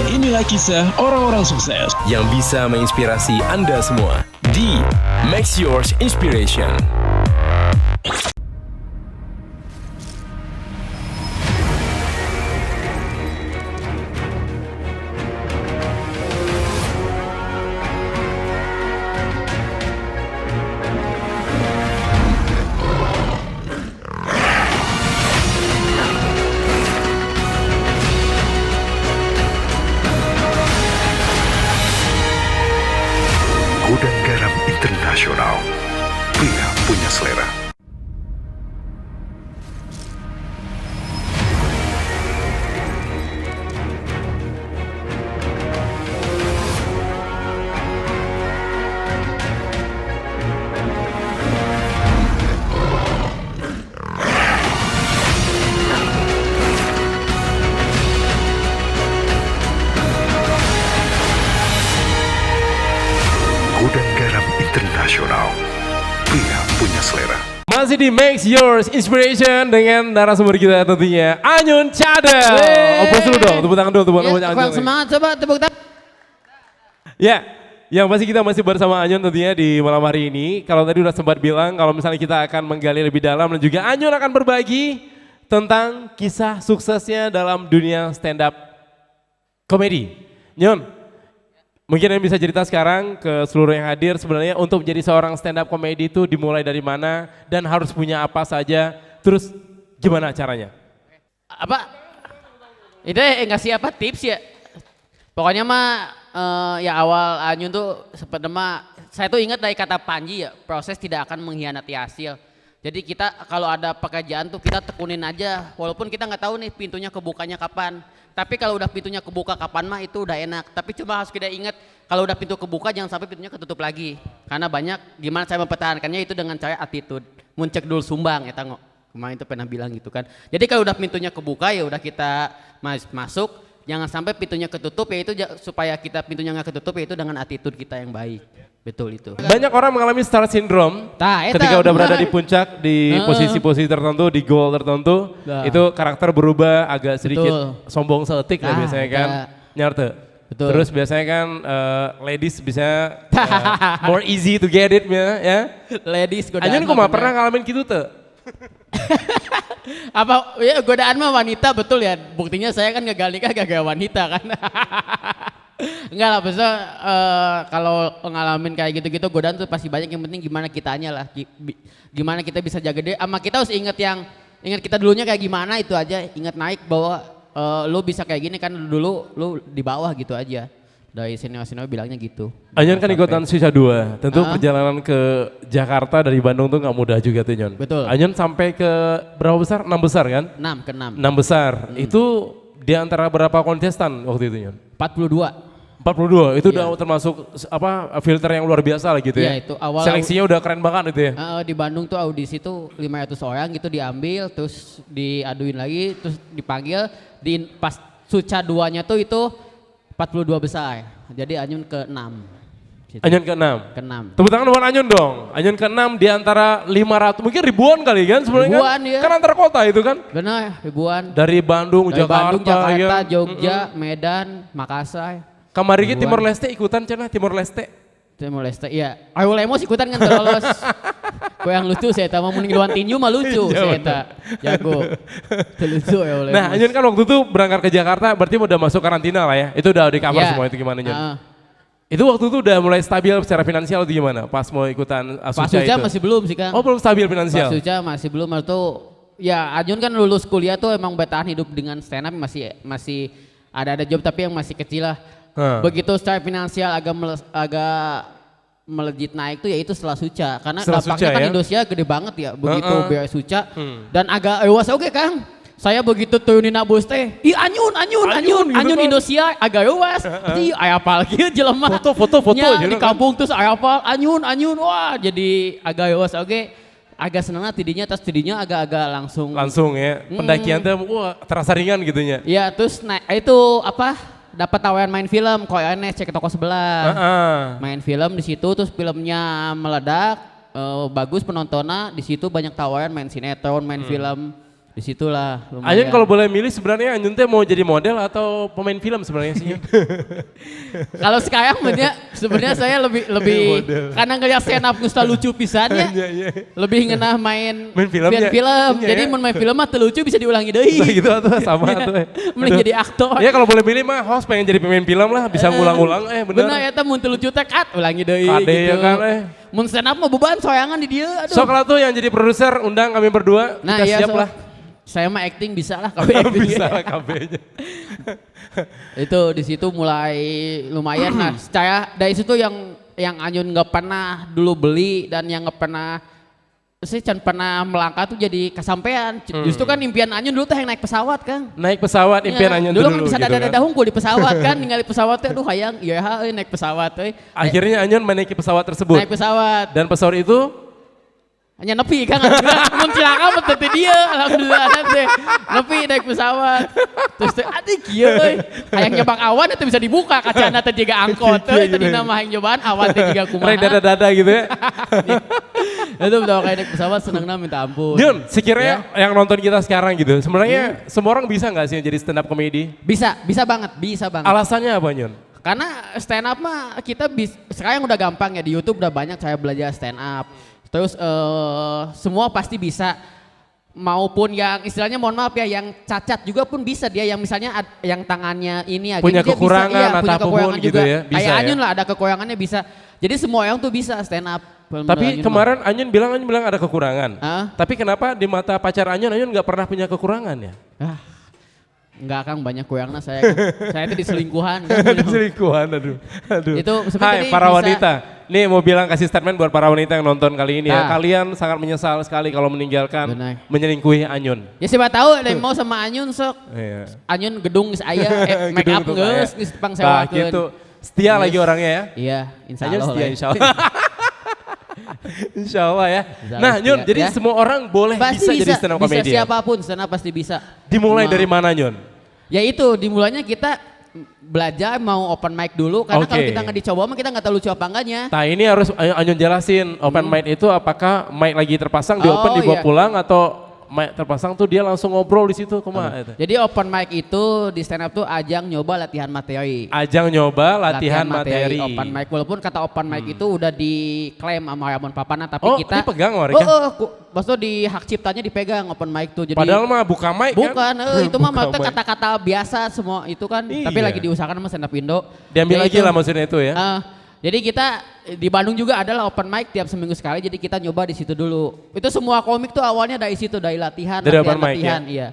Inilah kisah orang-orang sukses yang bisa menginspirasi Anda semua di Makes Yours Inspiration. Gudang Garam Internasional, pria punya selera. Gudang Garam Internasional, pria punya selera. Masih di Makes Yours Inspiration dengan narasumber kita tentunya Anyun Cadel. Opus dulu dong, tepuk tangan dulu, tepuk tangan Ya, Anyun. kurang semangat, coba tepuk tangan. Ya, yang pasti kita masih bersama Anyun tentunya di malam hari ini. Kalau tadi udah sempat bilang kalau misalnya kita akan menggali lebih dalam dan juga Anyun akan berbagi tentang kisah suksesnya dalam dunia stand up komedi. Nyun, mungkin yang bisa cerita sekarang ke seluruh yang hadir sebenarnya untuk menjadi seorang stand up komedi itu dimulai dari mana dan harus punya apa saja, terus gimana caranya? Apa? Itu ngasih apa tips ya? Pokoknya mah ya awal Anyun tuh sebenarnya saya tuh ingat dari kata Panji ya, proses tidak akan mengkhianati hasil. Jadi kita kalau ada pekerjaan tuh kita tekunin aja, walaupun kita nggak tahu nih pintunya kebukanya kapan. Tapi kalau udah pintunya kebuka kapan mah itu udah enak. Tapi cuma harus kita ingat kalau udah pintu kebuka jangan sampai pintunya ketutup lagi. Karena banyak gimana saya mempertahankannya itu dengan cara attitude. Muncek dulu sumbang ya tanggo. Kemarin itu pernah bilang gitu kan. Jadi kalau udah pintunya kebuka ya udah kita masuk. Jangan sampai pintunya ketutup ya itu supaya kita pintunya nggak ketutup ya itu dengan attitude kita yang baik. Betul itu. Banyak orang mengalami star syndrome ketika udah berada di puncak, di posisi-posisi tertentu, di goal tertentu, itu karakter berubah agak sedikit sombong seetik lah biasanya kan, nyarte. Betul. Terus biasanya kan ladies bisa more easy to get it ya. Ladies godaan. Anyun kok pernah ngalamin gitu tuh? Apa ya godaan mah wanita betul ya. Buktinya saya kan gagal nikah gagal wanita kan. Enggak lah, besok kalau ngalamin kayak gitu-gitu godaan tuh pasti banyak, yang penting gimana kitanya lah. Gimana kita bisa jaga diri, sama kita harus ingat kita dulunya kayak gimana itu aja, ingat naik bahwa lu bisa kayak gini kan dulu lu di bawah gitu aja. Dari senior-senior bilangnya gitu. Anyun kan ikutan sisa 2, tentu perjalanan ke Jakarta dari Bandung tuh nggak mudah juga tuh Nyun. Betul. Anyun sampai ke berapa besar? 6 besar kan? 6 ke 6. 6 besar, itu di antara berapa kontestan waktu itu Nyun? 42. 42, itu udah termasuk apa filter yang luar biasa lah gitu ya? Iya itu awal. Seleksinya udah keren banget itu ya? Di Bandung tuh audisi tuh 500 orang gitu diambil, terus diaduin lagi, terus dipanggil, pas suca 2-nya tuh itu 42 besar, jadi Anyun ke-6. Gitu. Anyun ke-6? Ke-6. Tepuk tangan buat Anyun dong. Anyun ke-6 di antara 500, mungkin ribuan kali kan sebenarnya ribuan, kan? ya. Kan antar kota itu kan? Benar, ribuan. Dari Bandung, Jakarta, Jakarta, ya. Jogja, Medan, Makassar. Kamarigi Timor Leste ikutan cina, Timor Leste. Timor Leste, iya. Ayo Lemos ikutan kan lolos. yang lucu saya tahu mending Iwan Tinju mah lucu Iya, saya tahu. Jago. Itu lucu ya oleh. Nah, Anyun kan waktu itu berangkat ke Jakarta berarti udah masuk karantina lah ya. Itu udah di cover semua itu gimana Nyun? Itu waktu itu udah mulai stabil secara finansial atau gimana? Pas mau ikutan Pas Suca Suca itu? masih belum sih Kang. Oh belum stabil finansial? Pas Suca masih belum itu. Ya Anyun kan lulus kuliah tuh emang bertahan hidup dengan stand up masih ada job tapi yang masih kecil lah. Begitu secara finansial agak melejit naik tuh yaitu setelah Suca karena Setelah dampaknya Suca, kan ya? Indonesia gede banget ya begitu biaya Suca dan agak ewas oke Kang. Saya begitu turunin bus teh, ih Anyun gitu kan? Indonesia agak ewas. Ih aya apal kieu jelema. Foto Nya, gitu di kan? kampung terus aya apal Anyun wah jadi agak ewas oke. Agak senangnya tidinya agak-agak langsung. Langsung ya, pendakian tuh wah terasa ringan gitu nya. Ya terus itu apa dapat tawaran main film koyane cek ke toko sebelah. Main film di situ terus filmnya meledak bagus penontonnya di situ banyak tawaran main sinetron main film disitulah lumayan. Anyun kalau boleh milih sebenarnya Anyun teh mau jadi model atau pemain film sebenarnya sih? Kalau sekarang sebenarnya saya lebih karena ngeliat stand up Gusta lucu pisannya lebih ngenah main filmnya. film. Iya, Jadi ya. mun main film mah teu lucu bisa diulangi deui. Nah, gitu tuh sama tuh. Mending jadi aktor. Ya kalau boleh milih mah host pengen jadi pemain film lah bisa ngulang-ulang bener. Bener eta mun teu lucu teh kat ulangi deui Kade gitu. ya kan Mun stand up mah beban soyangan di dieu aduh. Sok lah tuh yang jadi produser undang kami berdua Nah, kita iya, siap sok. lah. Saya mah acting bisa lah KB acting. Bisa lah KB-nya. Itu di situ mulai lumayan nah secara dari situ yang Anyun nggak pernah dulu beli dan yang nggak pernah saya can pernah melangkah tuh jadi kesampaian. Justru kan impian Anyun dulu tuh yang naik pesawat Kang. Naik pesawat impian Anyun dulu dulu kan bisa gitu dada-dada hungkul di pesawat kan ningali pesawat teh aduh hayang iya naik pesawat teh. Akhirnya Anyun menaiki pesawat tersebut. Naik pesawat. Dan pesawat itu Hanya nepi kan mun cilaka mah teu dia alhamdulillah teh. Nepi naik pesawat. Terus teh adik kieu euy. Hayang nyebak awan itu bisa dibuka kacana teh jiga angkot teh tadi nama hayang nyobaan awan teh jiga kumaha. rek dada-dada gitu ya. Itu udah kayak naik pesawat senengna minta ampun. Jun, sekiranya yang nonton kita sekarang gitu, sebenarnya semua orang bisa nggak sih jadi stand up comedy? Bisa banget. Alasannya apa Nyun? Karena stand up mah sekarang udah gampang ya di YouTube udah banyak saya belajar stand up. Terus semua pasti bisa maupun yang istilahnya mohon maaf ya yang cacat juga pun bisa dia yang misalnya yang tangannya ini agak Punya dia kekurangan bisa, atau punya apapun kekurangan gitu juga. ya, bisa Kayak ya. Anyun lah ada kekurangannya bisa. Jadi semua orang tuh bisa stand up. Tapi kemarin Anyun bilang ada kekurangan. Tapi kenapa di mata pacar Anyun nggak pernah punya kekurangan ya? Enggak Kang banyak kurangnya saya kan. Saya itu diselingkuhan kan. Ada selingkuhan, aduh. Itu Hai sebenarnya para bisa. wanita, nih mau bilang kasih statement buat para wanita yang nonton kali ini ya. Ah. Kalian sangat menyesal sekali kalau meninggalkan Benar. menyelingkuhi Anyun. Ya siapa tahu ada yang mau sama Anyun sok. Iya. Anyun gedung geus aya make Gedung up tuh geus kayak. geus tepang Bah, sewakeun. gitu. Setia lagi orangnya ya. Iya, insya Anyun Allah. setia lah. insya Allah. Insya Allah ya. Allah Nah Nyun, setia, jadi ya. semua orang boleh bisa jadi stand up bisa comedy ya? siapapun stand up pasti bisa. Dimulai Mau- dari mana Nyun? Ya itu dimulainya kita belajar mau open mic dulu karena kalau Oke. kita nggak dicoba mah kita nggak tahu lucu apa enggaknya. Nah ini harus Anyun jelasin open mic itu apakah mic lagi terpasang di Oh, open dibawa iya. pulang atau mic terpasang tuh dia langsung ngobrol di situ kumaha eta? Jadi open mic itu di stand up tuh ajang nyoba latihan materi. Ajang nyoba latihan materi. Open mic walaupun kata open mic itu udah diklaim sama Ramon Papana tapi Oh, kita dipegang sama mereka? maksudnya di hak ciptanya dipegang open mic tuh. Jadi Padahal mah buka mic bukan, kan? itu mah Buka mata mic. kata-kata biasa semua itu kan. Tapi Iya. lagi diusahakan sama stand up Indo. Diambil Ya lagi itu. lah maksudnya itu ya. Jadi kita di Bandung juga adalah open mic tiap seminggu sekali. Jadi kita nyoba di situ dulu. Itu semua komik tuh awalnya dari situ, dari latihan, Dari open mic, latihan, iya.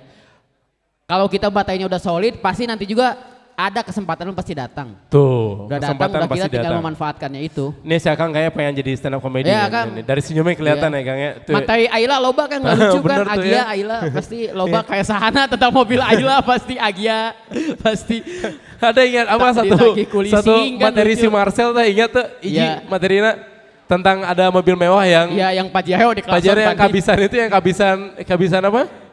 Kalau kita batainya udah solid, pasti nanti juga ada kesempatan lu pasti datang. Tuh, Udah datang, kesempatan udah pasti kita tinggal datang. memanfaatkannya itu. Nih si Akang kayak pengen jadi stand up comedy Iya, kan? Kang. Ini. Dari senyumnya kelihatan Iya. ya Kang ya. Tuh. Materi Aila loba kan nggak lucu kan, Bener tuh Agia ya. Aila pasti loba kayak sahana tentang mobil Aila pasti Agia pasti. Ada ingat apa Tak satu ditagih kulising satu kan materi lucu. si Marcel tuh ingat tuh Iji Iya. materinya tentang ada mobil mewah yang Iya yang Pajero di kelas Pajero yang kabisan itu yang kabisan apa?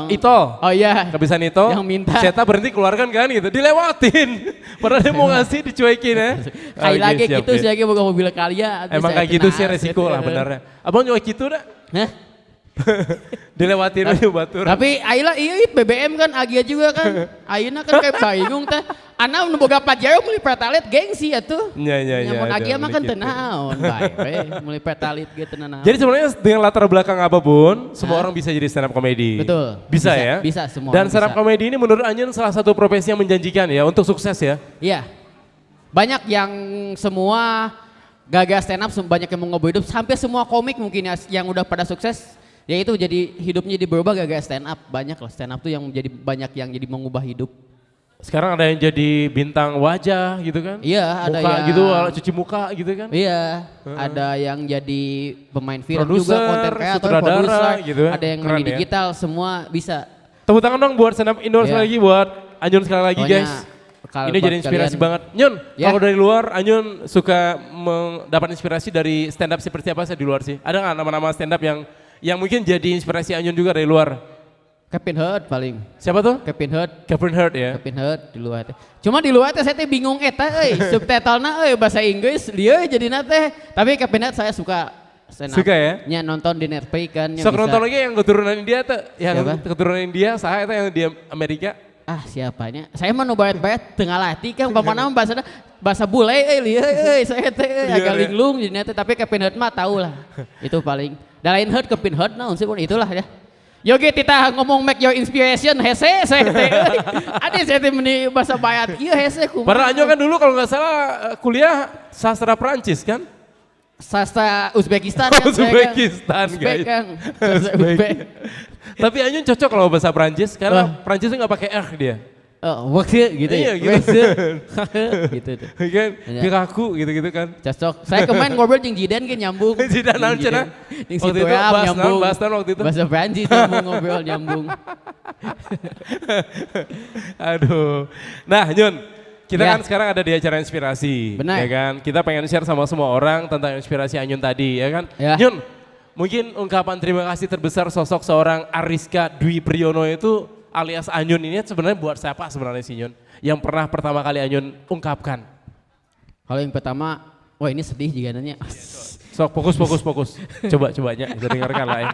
Itol. Oh iya. Kebiasaan itu, Yang minta. Seta berhenti keluarkan kan gitu, dilewatin. Padahal dia mau ngasih dicuekin ya. Kayak Oke, lagi siap, gitu ya. sih lagi boga mobil kalian. Emang kayak gitu sih resiko lah benernya. Abang juga gitu dah. Hah? Dilewatin aja batur. Tapi ayeuna iya BBM kan agia juga kan. Ayeuna kan kayak bingung teh. Ana nu boga pajero meuli pertalite gengsi atuh. Iya. Nyamun ada agia mah kan begitu. teu naon bae we meuli pertalite ge teu naon. Jadi sebenarnya dengan latar belakang apapun, semua orang bisa jadi stand up comedy. Betul. Bisa, Bisa, ya? bisa, semua Dan orang stand up bisa. comedy ini menurut Anyun salah satu profesi yang menjanjikan ya untuk sukses ya. Iya. Banyak yang semua gagal stand up, banyak yang mau ngobrol hidup, sampai semua komik mungkin ya yang udah pada sukses, ya itu jadi hidupnya jadi berubah gagal stand up. Banyak lah stand up tuh yang jadi banyak yang jadi mengubah hidup. Sekarang ada yang jadi bintang wajah gitu kan? Iya, ada muka yang gitu, cuci muka gitu kan? Iya, ada yang jadi pemain film Produser, juga, konten kreator, sutradara, produser, gitu ya. ada yang Keren main ya. digital, semua bisa. Tepuk tangan dong buat stand up Indo sekali Iya. lagi, buat Anyun sekali lagi Pokoknya guys. kalau Ini buat jadi inspirasi kalian- banget. Nyun, Ya. kalau dari luar Anyun suka mendapat inspirasi dari stand up seperti apa sih di luar sih? Ada nggak nama-nama stand up yang mungkin jadi inspirasi Anyun juga dari luar? Kevin Hart paling, Siapa tuh? Kevin Hart. Kevin Hart ya? Kevin Hart di luar teh. Cuma di luar teh saya teh bingung eta subtitlena bahasa Inggris lieu jadina teh. Tapi Kevin Hart saya suka stand up. Suka ya? Nya nonton di Netflix kan nya Sok bisa. nonton lagi yang keturunan India tuh, yang Siapa? keturunan India, saha eta yang di Amerika. Ah siapanya? Saya mah nu baet-baet tengah latih kan pamana bahasa bule lieu saya teh Lieu, agak ya. linglung jadina teh tapi Kevin Hart mah tahu lah. Itu paling. Da lain Hart Kevin Hart naon sih pun itulah ya. Yogi kita ngomong make your inspiration hese saya teh. Ade saya teh meni bahasa bayat ieu hese kumaha. Padahal Anyun kan dulu kalau nggak salah kuliah sastra Prancis kan? Sastra Uzbekistan kan saya kan. Uzbekistan, Uzbek guys. kan. Sastra Uzbek. Tapi Anyun cocok kalau bahasa Prancis karena Oh. Prancis tuh nggak pakai R dia. Oh, waktu gitu Iya, ya. gitu. Waktu. gitu tuh. Kan Iya. kekaku gitu-gitu kan. Cocok. Saya kemarin ngobrol jeung Jidan kan nyambung. Jidan naon cenah? Jeung Waktu si itu Toyam bahas naon, nyambung. bahas naon waktu itu? Bahasa Prancis nyambung ngobrol nyambung. Aduh. Nah, Nyun, kita Ya. kan sekarang ada di acara inspirasi, Benar. ya kan? Kita pengen share sama semua orang tentang inspirasi Anyun tadi, ya kan? Ya. Nyun, mungkin ungkapan terima kasih terbesar sosok seorang Ariska Dwi Priyono itu alias Anyun ini sebenarnya buat siapa sebenarnya sih Nyun? Yang pernah pertama kali Anyun ungkapkan? Kalau yang pertama, wah ini sedih juga nanya. Sok fokus. Coba-cobanya bisa dengarkan lah ya.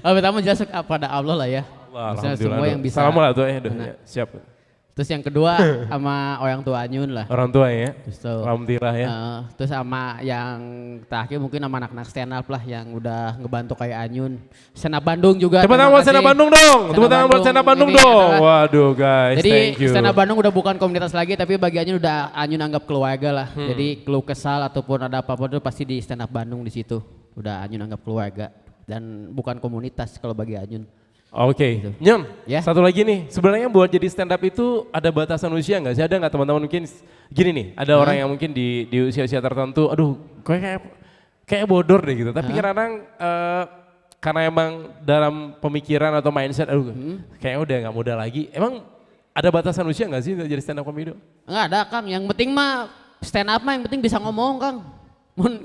Kalau pertama jelas kepada Allah lah ya. Maksudnya semua yang bisa. Salam lah tuh ya, Benar. siap. Terus yang kedua sama orang tua Anyun lah. Orang tua ya, Terus tuh, alhamdulillah ya. terus sama yang terakhir mungkin sama anak-anak stand up lah yang udah ngebantu kayak Anyun. Stand up Bandung juga. Tepuk tangan terima buat stand up kasih. Bandung dong. Stand Tepuk up tangan buat stand up Bandung ini dong. adalah- Waduh guys, Jadi thank you. stand up Bandung udah bukan komunitas lagi tapi bagi Anyun udah Anyun anggap keluarga lah. Jadi keluh kesal ataupun ada apa-apa itu pasti di stand up Bandung di situ. Udah Anyun anggap keluarga dan bukan komunitas kalau bagi Anyun. Oke, Nyun, Ya. satu lagi nih. Sebenarnya buat jadi stand up itu ada batasan usia nggak sih? Ada nggak teman-teman mungkin gini nih, ada orang yang mungkin di usia-usia tertentu, aduh, kayak bodor deh gitu. Tapi kadang karena emang dalam pemikiran atau mindset, aduh, kayaknya udah nggak muda lagi. Emang ada batasan usia nggak sih untuk jadi stand up comedy? Enggak ada Kang, yang penting mah stand up mah yang penting bisa ngomong Kang.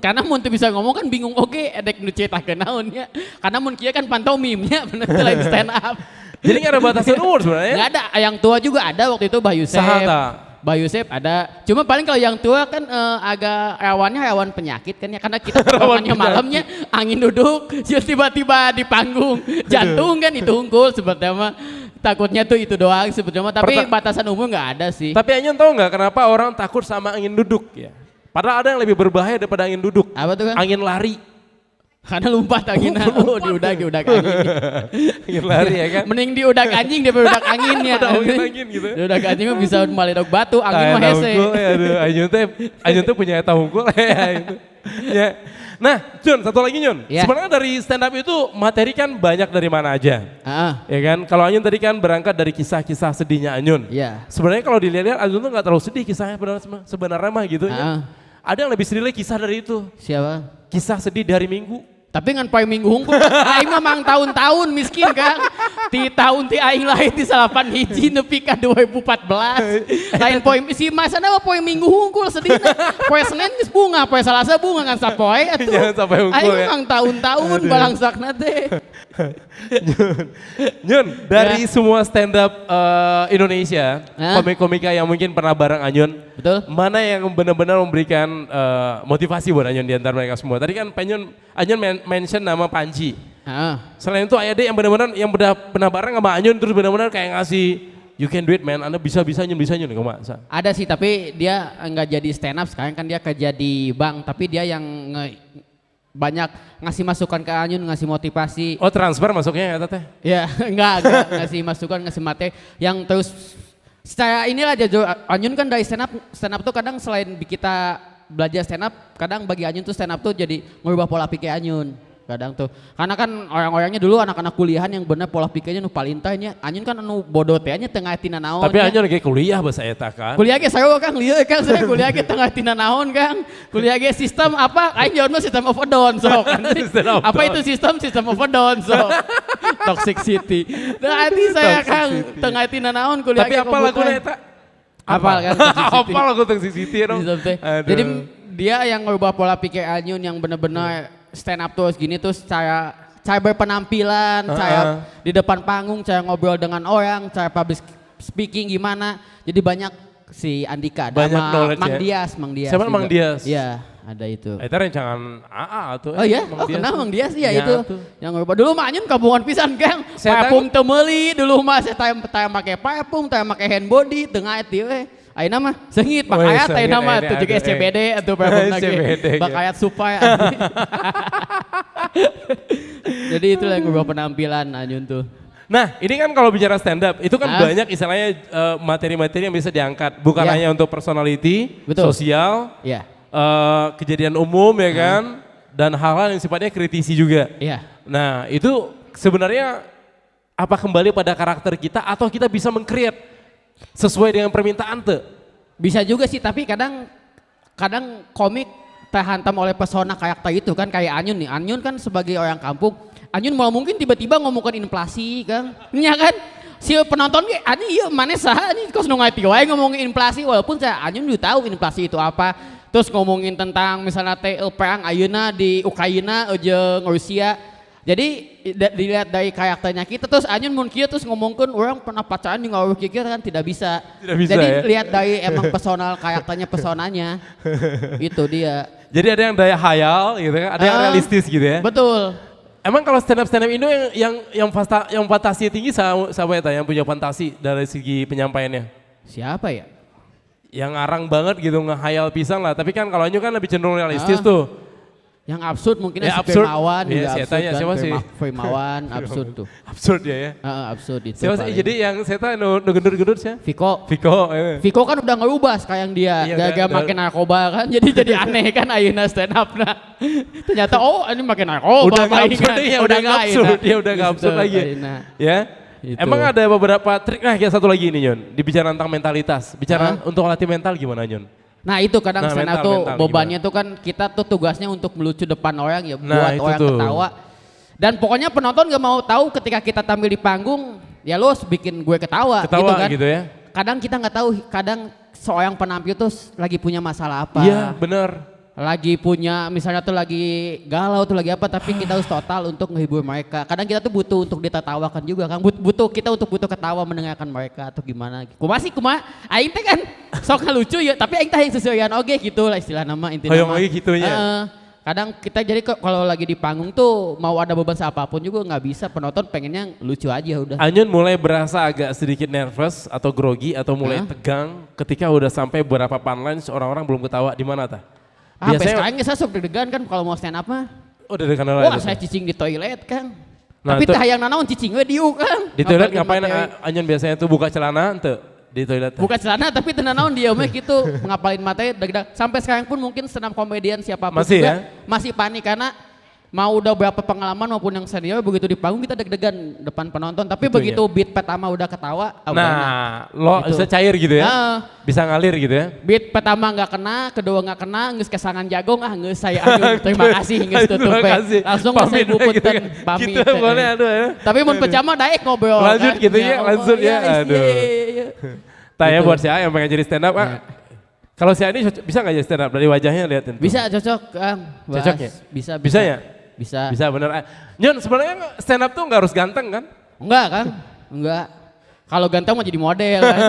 Karena mun teu bisa ngomong kan bingung oke edek nu cetakeun naon nya. Karena mun kieu kan pantomimnya bener teh lain stand up. Jadi nggak ada batasan umur sebenarnya? Enggak ada, yang tua juga ada waktu itu Bayu Sep. Saha ta? Bayu Sep ada. Cuma paling kalau yang tua kan agak rawan penyakit kan ya karena kita performanya malamnya angin duduk, tiba-tiba di panggung jantung kan itu unggul sebetulnya mah. Takutnya tuh itu doang sebetulnya mah, tapi batasan umur nggak ada sih. Tapi Anyun tahu nggak kenapa orang takut sama angin duduk ya? Padahal ada yang lebih berbahaya daripada angin duduk. Apa tuh kan? Angin lari. Karena lompat anginnya, oh di udak angin. Angin lari ya kan? Mending di udak anjing daripada udak anginnya. Udak angin gitu. Di udak anjing mah bisa maledog batu, angin mah Eta hese. unggul ya, aduh, Anyun teh punya eta unggul ya itu. Ya. Nah, Jun, satu lagi Nyun. Ya. Sebenarnya dari stand up itu materi kan banyak dari mana aja. Ah, Ya kan? Kalau Anyun tadi kan berangkat dari kisah-kisah sedihnya Anyun. iya. Sebenarnya kalau dilihat Anyun tuh nggak terlalu sedih kisahnya sebenarnya mah gitu ya. Ah, Ada yang lebih sedih lagi kisah dari itu. siapa? Kisah sedih dari Minggu. Tapi ngan poe minggu hungkul, aing mah mang tahun-tahun miskin kan. Ti tahun ti aing lahir di 81 nepi ka 2014. Lain poe si masana mah poe minggu hungkul sedihna. Poe Senin geus bunga, poe Salasa bunga ngan sapoe atuh. Jangan sampai hungkul Aing ya. mang tahun-tahun balangsakna teh. Nyun, dari semua stand up Indonesia, Hah? komik-komika yang mungkin pernah bareng Anyun, Betul? mana yang benar-benar memberikan motivasi buat Anyun di antara mereka semua? Tadi kan Anyun mention nama Panji. Heeh. Selain itu aya deh yang benar-benar yang benar bareng sama Anyun terus benar-benar kayak ngasih you can do it man, Anda bisa nyun kumaha. Ada sih tapi dia nggak jadi stand up sekarang kan dia kerja di bank tapi dia yang banyak ngasih masukan ke Anyun, ngasih motivasi. Oh transfer masuknya ya teh? Ya enggak ngasih masukan, ngasih materi yang terus secara inilah Jajo Anyun kan dari stand up tuh kadang selain kita belajar stand up, kadang bagi Anyun tuh stand up tuh jadi merubah pola pikir Anyun. Kadang tuh, karena kan orang-orangnya dulu anak-anak kuliahan yang bener pola pikirnya nu palintanya, Anyun kan anu bodoh teh nya tengah tina naon. Tapi Anyun kayak kuliah bahasa eta kan. Kuliah ge saya Kang lieu Kang saya kuliah ge tengah tina naon Kang. Kuliah ge sistem apa? Aing jawabna sistem of a down so kan. Apa itu sistem of a down so. Toxic City. Berarti saya Kang tengah tina naon kuliah Tapi ge. apa lagu eta? Apal kan Toxic City. Apa lagu Toxic City dong? Jadi dia yang merubah pola pikir Anyun yang bener-bener stand up terus gini terus cara berpenampilan, cara di depan panggung, cara ngobrol dengan orang, cara public speaking gimana. Jadi banyak si Andika banyak knowledge Mang ya. Mang Dias. Siapa juga. Mang Dias? Iya, ada itu. Eta rencangan AA tuh. Oh iya, kenal Mang Dias ya itu. Tuh. Yang ngubah dulu mah Anyun kabungan pisan Kang. Saya Parfum teu meuli dulu mah saya tayang make parfum, tayang make hand body, tengah itu we. Ayeuna mah seungit bakayat ayeuna mah teh juga SCBD atuh parfum lagi. Bakayat supaya. Jadi itulah yang ngubah penampilan Anyun tuh. Nah ini kan kalau bicara stand up itu kan banyak istilahnya materi-materi yang bisa diangkat. Bukan hanya untuk personality, sosial, kejadian umum ya kan. Dan hal-hal yang sifatnya kritisi juga. Iya. Nah itu sebenarnya apa kembali pada karakter kita atau kita bisa meng-create sesuai dengan permintaan tuh? Bisa juga sih tapi kadang komik terhantam oleh pesona karakter itu kan kayak Anyun nih. Anyun kan sebagai orang kampung, Anyun mau mungkin tiba-tiba ngomongin inflasi Kang. Nya kan si penonton ge ani ieu maneh saha ani kos nu ngati wae ngomongin inflasi walaupun saya Anyun udah tahu inflasi itu apa. Terus ngomongin tentang misalnya perang ayeuna di Ukraina jeung Rusia. Jadi dilihat dari karakternya kita terus Anyun mun kieu terus ngomongkeun orang pernah pacaran di ngawur kieu kan tidak bisa. Jadi ya? lihat dari emang personal karakternya pesonanya. Itu dia. Jadi ada yang daya hayal gitu kan, ada yang realistis gitu ya. Betul. Emang kalau stand up Indo yang fantasi tinggi siapa ya yang punya fantasi dari segi penyampaiannya? Siapa ya? Yang ngarang banget gitu ngehayal pisang lah, tapi kan kalau Anyu kan lebih cenderung realistis tuh. Yang absurd mungkin Ya, si absurd. Firmawan Iya, juga saya absurd tanya, kan. siapa sih? Firmawan absurd tuh. Absurd ya. Absurd itu. Siapa sih? Jadi yang saya tahu nu gendut-gendut sih. Viko. Viko. Kan udah ngerubah sekarang dia, Iya, gara-gara udah. makin narkoba kan, jadi aneh kan ayeuna stand up nah. Ternyata ini makin narkoba. Udah nggak absurd kan. ya, udah nggak absurd, dia udah nggak Gitu, absurd lagi. ayeuna. Ya. Itu. Emang ada beberapa trik, nah kayak satu lagi ini Nyun, dibicara tentang mentalitas, bicara untuk latih mental gimana Nyun? Nah itu kadang stand up tuh mental bebannya tuh kan kita tuh tugasnya untuk melucu depan orang ya, Nah, buat itu orang tuh. ketawa. Dan pokoknya penonton gak mau tahu ketika kita tampil di panggung, ya lo harus bikin gue ketawa gitu kan. Gitu ya. Kadang kita nggak tahu, kadang seorang penampil tuh lagi punya masalah apa. Iya bener. Lagi punya misalnya tuh lagi galau tuh lagi apa, tapi kita harus total untuk menghibur mereka. Kadang kita tuh butuh untuk ditertawakan juga kan, butuh ketawa mendengarkan mereka atau gimana. Kuma aing teh kan sok lucu ya, tapi aing teh yang sesuaian oge gitu lah istilah nama intinya. Hoyong lagi gitu ya. Kadang kita jadi kalau lagi di panggung tuh mau ada beban apapun juga nggak bisa, penonton pengennya lucu aja udah. Anyun mulai berasa agak sedikit nervous atau grogi atau mulai tegang ketika udah sampai beberapa punchlines orang-orang belum ketawa di mana tah? Sampai sekarang saya sok deg-degan kan kalau mau stand up mah. Oh dari kanal Wah saya cicing di toilet kan. Nah, tapi itu- teh hayang nanaon cicing we diu kan. Di toilet Ngapalin ngapain materi. Anyun biasanya tuh buka celana ente di toilet? Buka celana tapi teu nanaon dia mah gitu ngapalin materi deg-deg. Sampai sekarang pun mungkin senam komedian siapapun Masih juga ya? masih panik karena mau udah berapa pengalaman maupun yang senior begitu di panggung kita deg-degan depan penonton, tapi Itunya. begitu beat pertama udah ketawa udah enak. Nah, lo Gitu. bisa cair gitu ya? Bisa ngalir gitu ya? Beat pertama nggak kena, kedua nggak kena, nges kesangan jagong nges saya Anyun. Terima kasih nges tutup Terima we. kasih. Langsung Pamit saya gitu bupunten kan. pamit. Gitu boleh aduh ya. Tapi mun pecama daek ngobrol. Lanjut kan. gitu ya, Allah, langsung ya, aduh. iya. Tanya Gitu. buat saya yang pengen jadi stand up, kalau si Adi bisa nggak jadi stand up dari wajahnya liatin? tuh. Bisa cocok Kang. Bas. Cocok ya? Bisa ya? Bisa. Bisa bener. Nyun sebenarnya stand up tuh nggak harus ganteng kan? Enggak kan? Enggak. Kalau ganteng mau jadi model kan.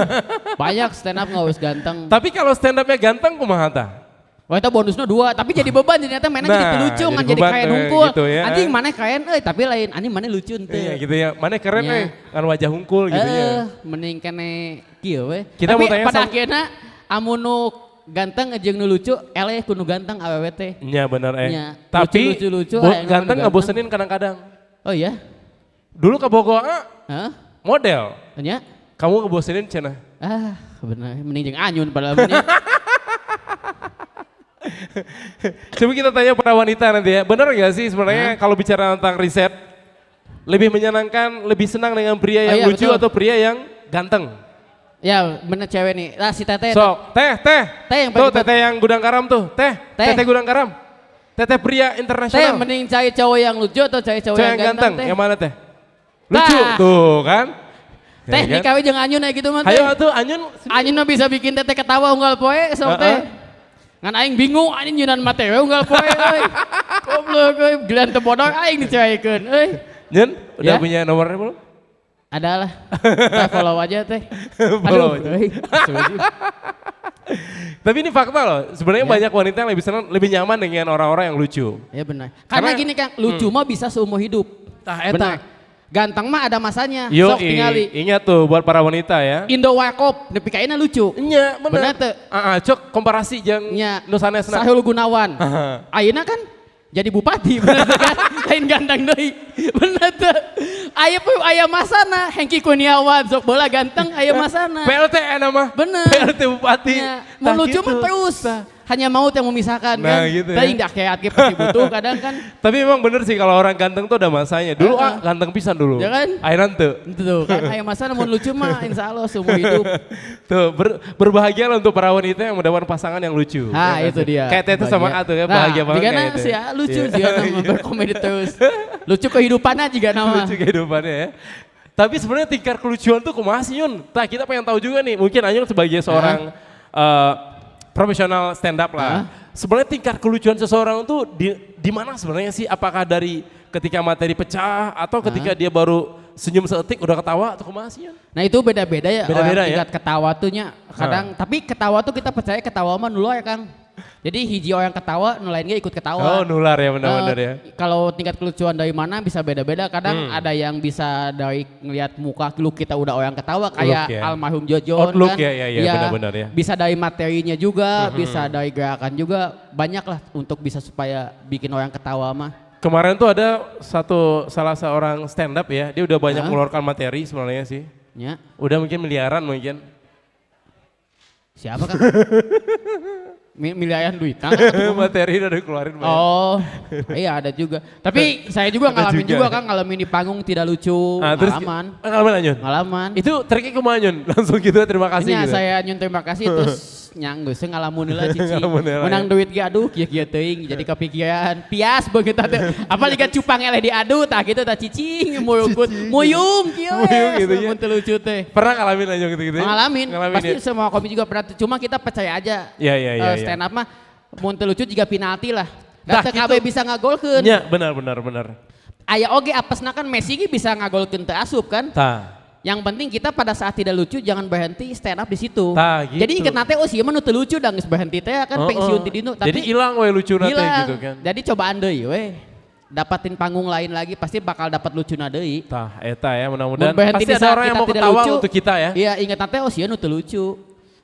Banyak stand up nggak harus ganteng. Tapi kalau stand upnya ganteng kumaha tah? Wah itu bonusnya 2, tapi jadi beban ternyata mainnya jadi Nah, lucu jadi kan jadi beban kain tuh, hungkul. gitu ya. Anjing mana kain tapi lain anjing mana lucu ente. Iya gitu ya, mana keren Iya. kan wajah hungkul gitu ya. Mending kene kieu we. Kita Tapi mau tanya pada sama- akhirnya amun nu ganteng jeung nu lucu eleh kudu ganteng awewe teh. Iya bener Iya. Tapi Lucu-lucu, bo- aya nu ganteng ganteng. ngebosenin kadang-kadang. Oh iya? Dulu ke Bogor Hah? model, Nya? kamu ngebosenin cenah. Bener mending jeung anyun padahal mending. Coba kita tanya para wanita nanti ya, bener gak sih sebenarnya kalau bicara tentang riset, lebih menyenangkan, lebih senang dengan pria yang iya, lucu betul. atau pria yang ganteng? Ya bener cewek nih. Lah si Teteh. Sok, teh, Teh yang tuh paling teteh yang gudang garam tuh, teteh gudang garam, teteh pria Teh internasional, mending cari cowok yang lucu atau cari cowok cewek yang yang ganteng, Teh? yang mana teh? Lucu, Tah. tuh kan? Teh Ya kan? nikawe jeung anyun ya gitu mah teh. Ayo tuh Anyun, Anyun mah bisa bikin Teteh ketawa unggal poe sok teh. Ngan aing bingung anjing nyunan mah teh we unggal poe euy. Goblok euy, gelan teu bodoh aing dicewaikeun euy. Nyun, udah Ya? punya nomornya belum? Ada lah. Teh follow aja teh. Follow aja. euy. Setuju. Tapi ini fakta loh, sebenarnya Ya. banyak wanita yang lebih senang, lebih nyaman dengan orang-orang yang lucu. Ya benar. Karena gini Kang, lucu mah bisa seumur hidup. Tah eta. Benar. Ganteng mah ada masanya. Yo, Sok tingali. ingat tuh buat para wanita ya. Indo Wakop, nepi ka ayeuna lucu. Nya, Bener bener. teu? Cok komparasi jeung Nya. nu sanesna. Sahul Gunawan. Ayeuna kan jadi bupati bener teu kan? Lain ganteng deui. Bener teu? Aya masana Hengki Kurniawan sok bola ganteng aya masana. PLT enak mah. Bener. PLT bupati. Ya, Tah mau lucu gitu. mah terus. Hanya maut yang memisahkan Nah, kan. gitu ya. Tapi indah kayak hati pasti butuh kadang kan. Tapi emang bener sih kalau orang ganteng tuh ada masanya. Dulu ganteng pisan dulu. Ya kan? Airan tuh. Itu tuh kan aya masana mau lucu mah insya Allah seumur hidup. Tuh berbahagia untuk para wanita yang mendapatkan pasangan yang lucu. Ah Ya kan itu sih? dia. Kayak Tete sama A tuh ya, bahagia banget Jika kayak itu. sih lucu Iya. sih nama berkomedi terus. Lucu kehidupannya juga nama. Lucu kehidupannya ya. Tapi sebenarnya tingkat kelucuan tuh kumaha sih Yun? Kita pengen tahu juga nih, mungkin Anyun sebagai seorang profesional stand up lah. Sebenarnya tingkat kelucuan seseorang tuh di mana sebenarnya sih? Apakah dari ketika materi pecah atau ketika dia baru senyum seetik udah ketawa atau kumaha sih Yun? Nah itu beda-beda ya. Beda-beda orang ya? tingkat ketawa tuhnya kadang. Tapi ketawa tuh kita percaya ketawa mah nular ya Kang. Jadi hiji orang ketawa, nu lainnya ikut ketawa. Oh nular ya benar-benar ya. Kalau tingkat kelucuan dari mana bisa beda-beda. Kadang ada yang bisa dari ngelihat muka look kita udah orang ketawa kayak Look ya. almarhum Jojon Outlook kan. ya, benar-benar ya. Bisa dari materinya juga, bisa dari gerakan juga. Banyak lah untuk bisa supaya bikin orang ketawa mah. Kemarin tuh ada salah seorang stand up ya, dia udah banyak mengeluarkan materi sebenarnya sih. Ya. Udah mungkin miliaran mungkin. Siapa Kang? Miliaran duit Kang. Materi udah dikeluarin banyak. Oh, iya ada juga. Tapi saya juga Ada ngalamin juga. juga Kang ngalamin di panggung tidak lucu, Terus ngalaman. ngalamin Anyun. Ngalaman. Itu triknya kumaha Anyun? Langsung gitu terima kasih Nya gitu. saya nyun terima kasih terus nyanggeus ngalamun heula cici. Ngalamun heula, Menang ya. duit ge aduh kieu-kieu teuing jadi kepikiran. Pias beungeut teh. Apa liga cupang eleh diadu tah kitu tah cicing muyungkut. Muyung kieu. Muyung gitu ya. Mun teu lucu teh. Pernah ngalamin Anyun gitu-gitu? Ngalamin. Pasti ya? semua komik juga pernah. Cuma kita percaya aja. Iya. Stand up mah mun teu lucu juga penalti lah. Dah, Da teu gitu. kabeh bisa ngagolkeun. Iya, benar. Aya oge apesna kan Messi ge bisa ngagolkeun teu asup kan. Tah. Yang penting kita pada saat tidak lucu jangan berhenti stand up di situ. Tah, gitu. Jadi inget nate oh sih mah nu teu lucu dan geus berhenti teh kan pensiun ti ditu Jadi hilang we lucu nate hilang. gitu kan. Jadi cobaan deui we. Dapatin panggung lain lagi pasti bakal dapat lucuna deui. Tah, eta ya Mun mudah-mudahan berhenti pasti di ada saat orang yang kita mau tidak ketawa lucu. untuk kita ya. Iya inget nate oh sih nu teu lucu.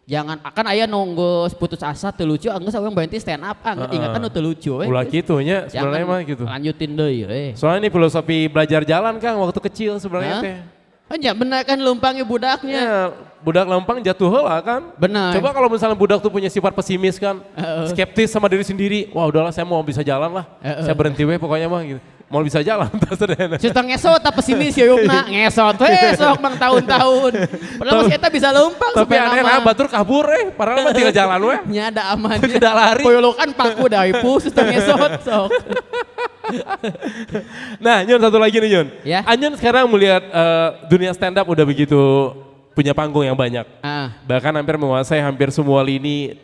Jangan akan aya nunggu putus asa teu lucu anggeus orang berhenti stand up ingatan nu teu lucu we. Ulah gitu nya sebenarnya Jangan mah gitu. Lanjutin deui we. Soalnya ini filosofi belajar jalan Kang waktu kecil sebenarnya Hah? teh. Anya bener kan lempangnya budaknya. Ya, budak lempang jatuh heula kan. Benar. Coba kalau misalnya budak tuh punya sifat pesimis kan, skeptis sama diri sendiri, wah udahlah saya mau bisa jalan lah, saya berhenti we pokoknya mah gitu. Mau bisa jalan, terserah. Cita ngesot apa pesimis ya yukna ngesot we sok bang tahun-tahun. Padahal masih eta bisa lempang Tapi aneh nah batur kabur padahal mah tinggal jalan we. Nya ada aman. Tidak lari. Poyolokan paku dari pus teu ngesot sok. Nah Nyun satu lagi nih Nyun. Ya. Anyun sekarang melihat dunia stand up udah begitu punya panggung yang banyak. Bahkan hampir menguasai hampir semua lini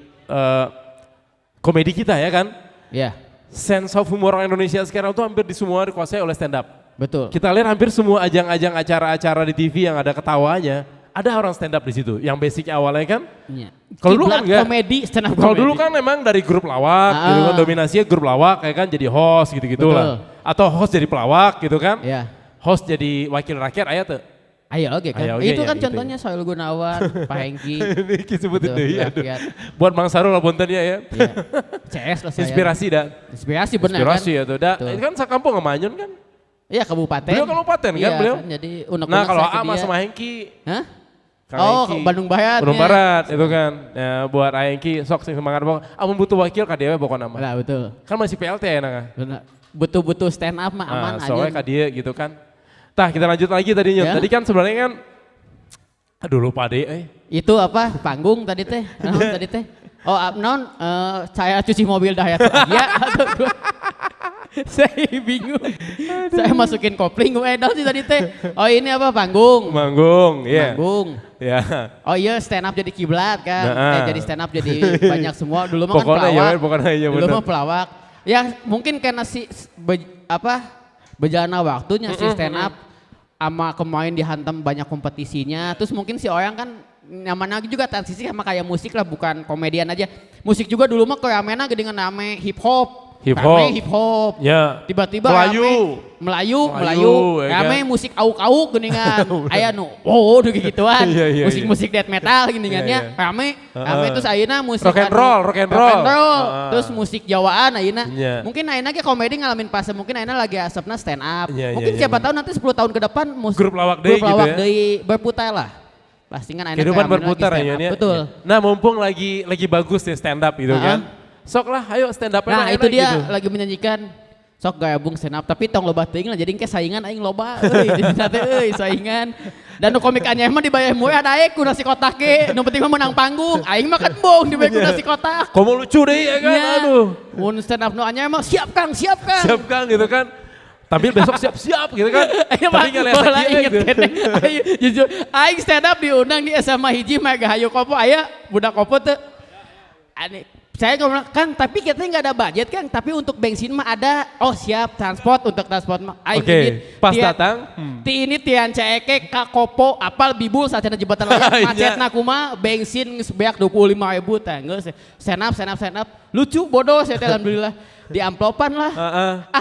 komedi kita ya kan. Ya, Sense of humor orang Indonesia sekarang tuh hampir di semua dikuasai oleh stand up. betul. Kita lihat hampir semua ajang-ajang acara-acara di TV yang ada ketawanya, ada orang stand up di situ yang basic awalnya kan. Iya. Kalau dulu kan Kiblat enggak. komedi, stand up Kalau komedi. dulu kan memang dari grup lawak gitu kan, dominasinya grup lawak kayak kan jadi host gitu-gitu Betul. lah. Atau host jadi pelawak gitu kan. Iya. Host jadi wakil rakyat aya tuh. Ayo oke kan. Ayo, oke, Itu ya, kan gitu contohnya Soil Gunawan, Pak Hengki. Ini disebutin Betul, deh ya. rakyat. Buat Mang Sarul lah punten ya. Iya. CS lah saya. Inspirasi dah. Inspirasi benar Inspirasi kan. ya tuh. Da, Betul. itu kan sakampung sama Anyun kan. Iya kabupaten. Beliau kabupaten kan Iya, beliau. jadi unek-unek Nah kalau saya ke Ama dia. sama Hengki. Hah? Kang Oh, Hengki. Bandung Barat. Bandung ya. Barat itu kan. Ya, buat Hengki sok sing semangat pokok. Amun butuh wakil ka dia pokoknya nama. Nah, betul. Kan masih PLT ya nah. Benar. Betul-betul stand up mah aman aja. Soalnya ka dia gitu kan. Tah kita lanjut lagi tadinya. Ya. Tadi kan sebenarnya kan aduh lupa deh Itu apa? Panggung tadi teh. Naon tadi teh? Oh, non saya cuci mobil dah ya. Iya. Saya bingung. Saya masukin kopling gue dong sih tadi teh. Oh, ini apa? Panggung. Manggung, iya. Panggung. Ya. Oh iya stand up jadi kiblat kan. Nah. Jadi stand up jadi banyak semua. Dulu mah kan Pokoknya pelawak. ya, pokoknya iya Dulu bener. mah pelawak. Ya mungkin karena berjalannya waktunya si stand up sama kemarin dihantam banyak kompetisinya. Terus mungkin si orang kan nyaman lagi juga transisi sama kayak musik lah, bukan komedian aja. Musik juga dulu mah kayak mena dengan nama hip hop. Hip hop. Rame hip hop. Ya. Tiba-tiba Melayu. Melayu, ya rame kan? musik auk-auk geningan. Aya nu oh udah gituan. Iya, iya, Musik-musik death metal geningannya Iya, iya. rame terus ayeuna musik Rock and roll, rock and roll. Terus musik Jawaan ayeuna. Iya. Mungkin ayeuna ge komedi ngalamin fase mungkin ayeuna lagi asapna stand up. Iya, iya, Mungkin iya, siapa tahu nanti 10 tahun ke depan Grup lawak deui gitu ya. deui berputar lah. Pasti kan ayeuna Kehidupan ngalamin lagi berputar stand ya. up. Betul. Nah mumpung lagi bagus nih stand up gitu kan. Sok lah ayo stand up Nah itu dia lagi menyanyikan sok gabung stand up tapi tong loba teuing lah jadi engke saingan aing loba euy di sana teh euy saingan. Dan nu komik anyar mah dibayar moe daek ku nasi kotak ge nu penting mah menang panggung aing mah kan bong dibayar ku nasi kotak. Komo lucu deh ya kan Nya, aduh. mun stand up nu anyar mah siap Kang siap Kang. Siap kan gitu kan. Tampil besok siap-siap gitu kan. Ayo Tapi nggak lihat bola dia inget gitu. kene. Ayo jujur aing stand up diundang di SMA hiji mega hayu kopo aya budak kopo teu. Aneh saya ngomong Kang tapi kita nggak ada budget Kang tapi untuk bensin mah ada oh siap transport untuk transport mah aing Oke, izin. pas Tian- datang, ti ini tian ceke ka kopo apal bibul saat jembatan layang Iya. macetna kumaha bensin geus beak 25.000 teh geus stand up lucu bodoh saya teh alhamdulillah di amplopan lah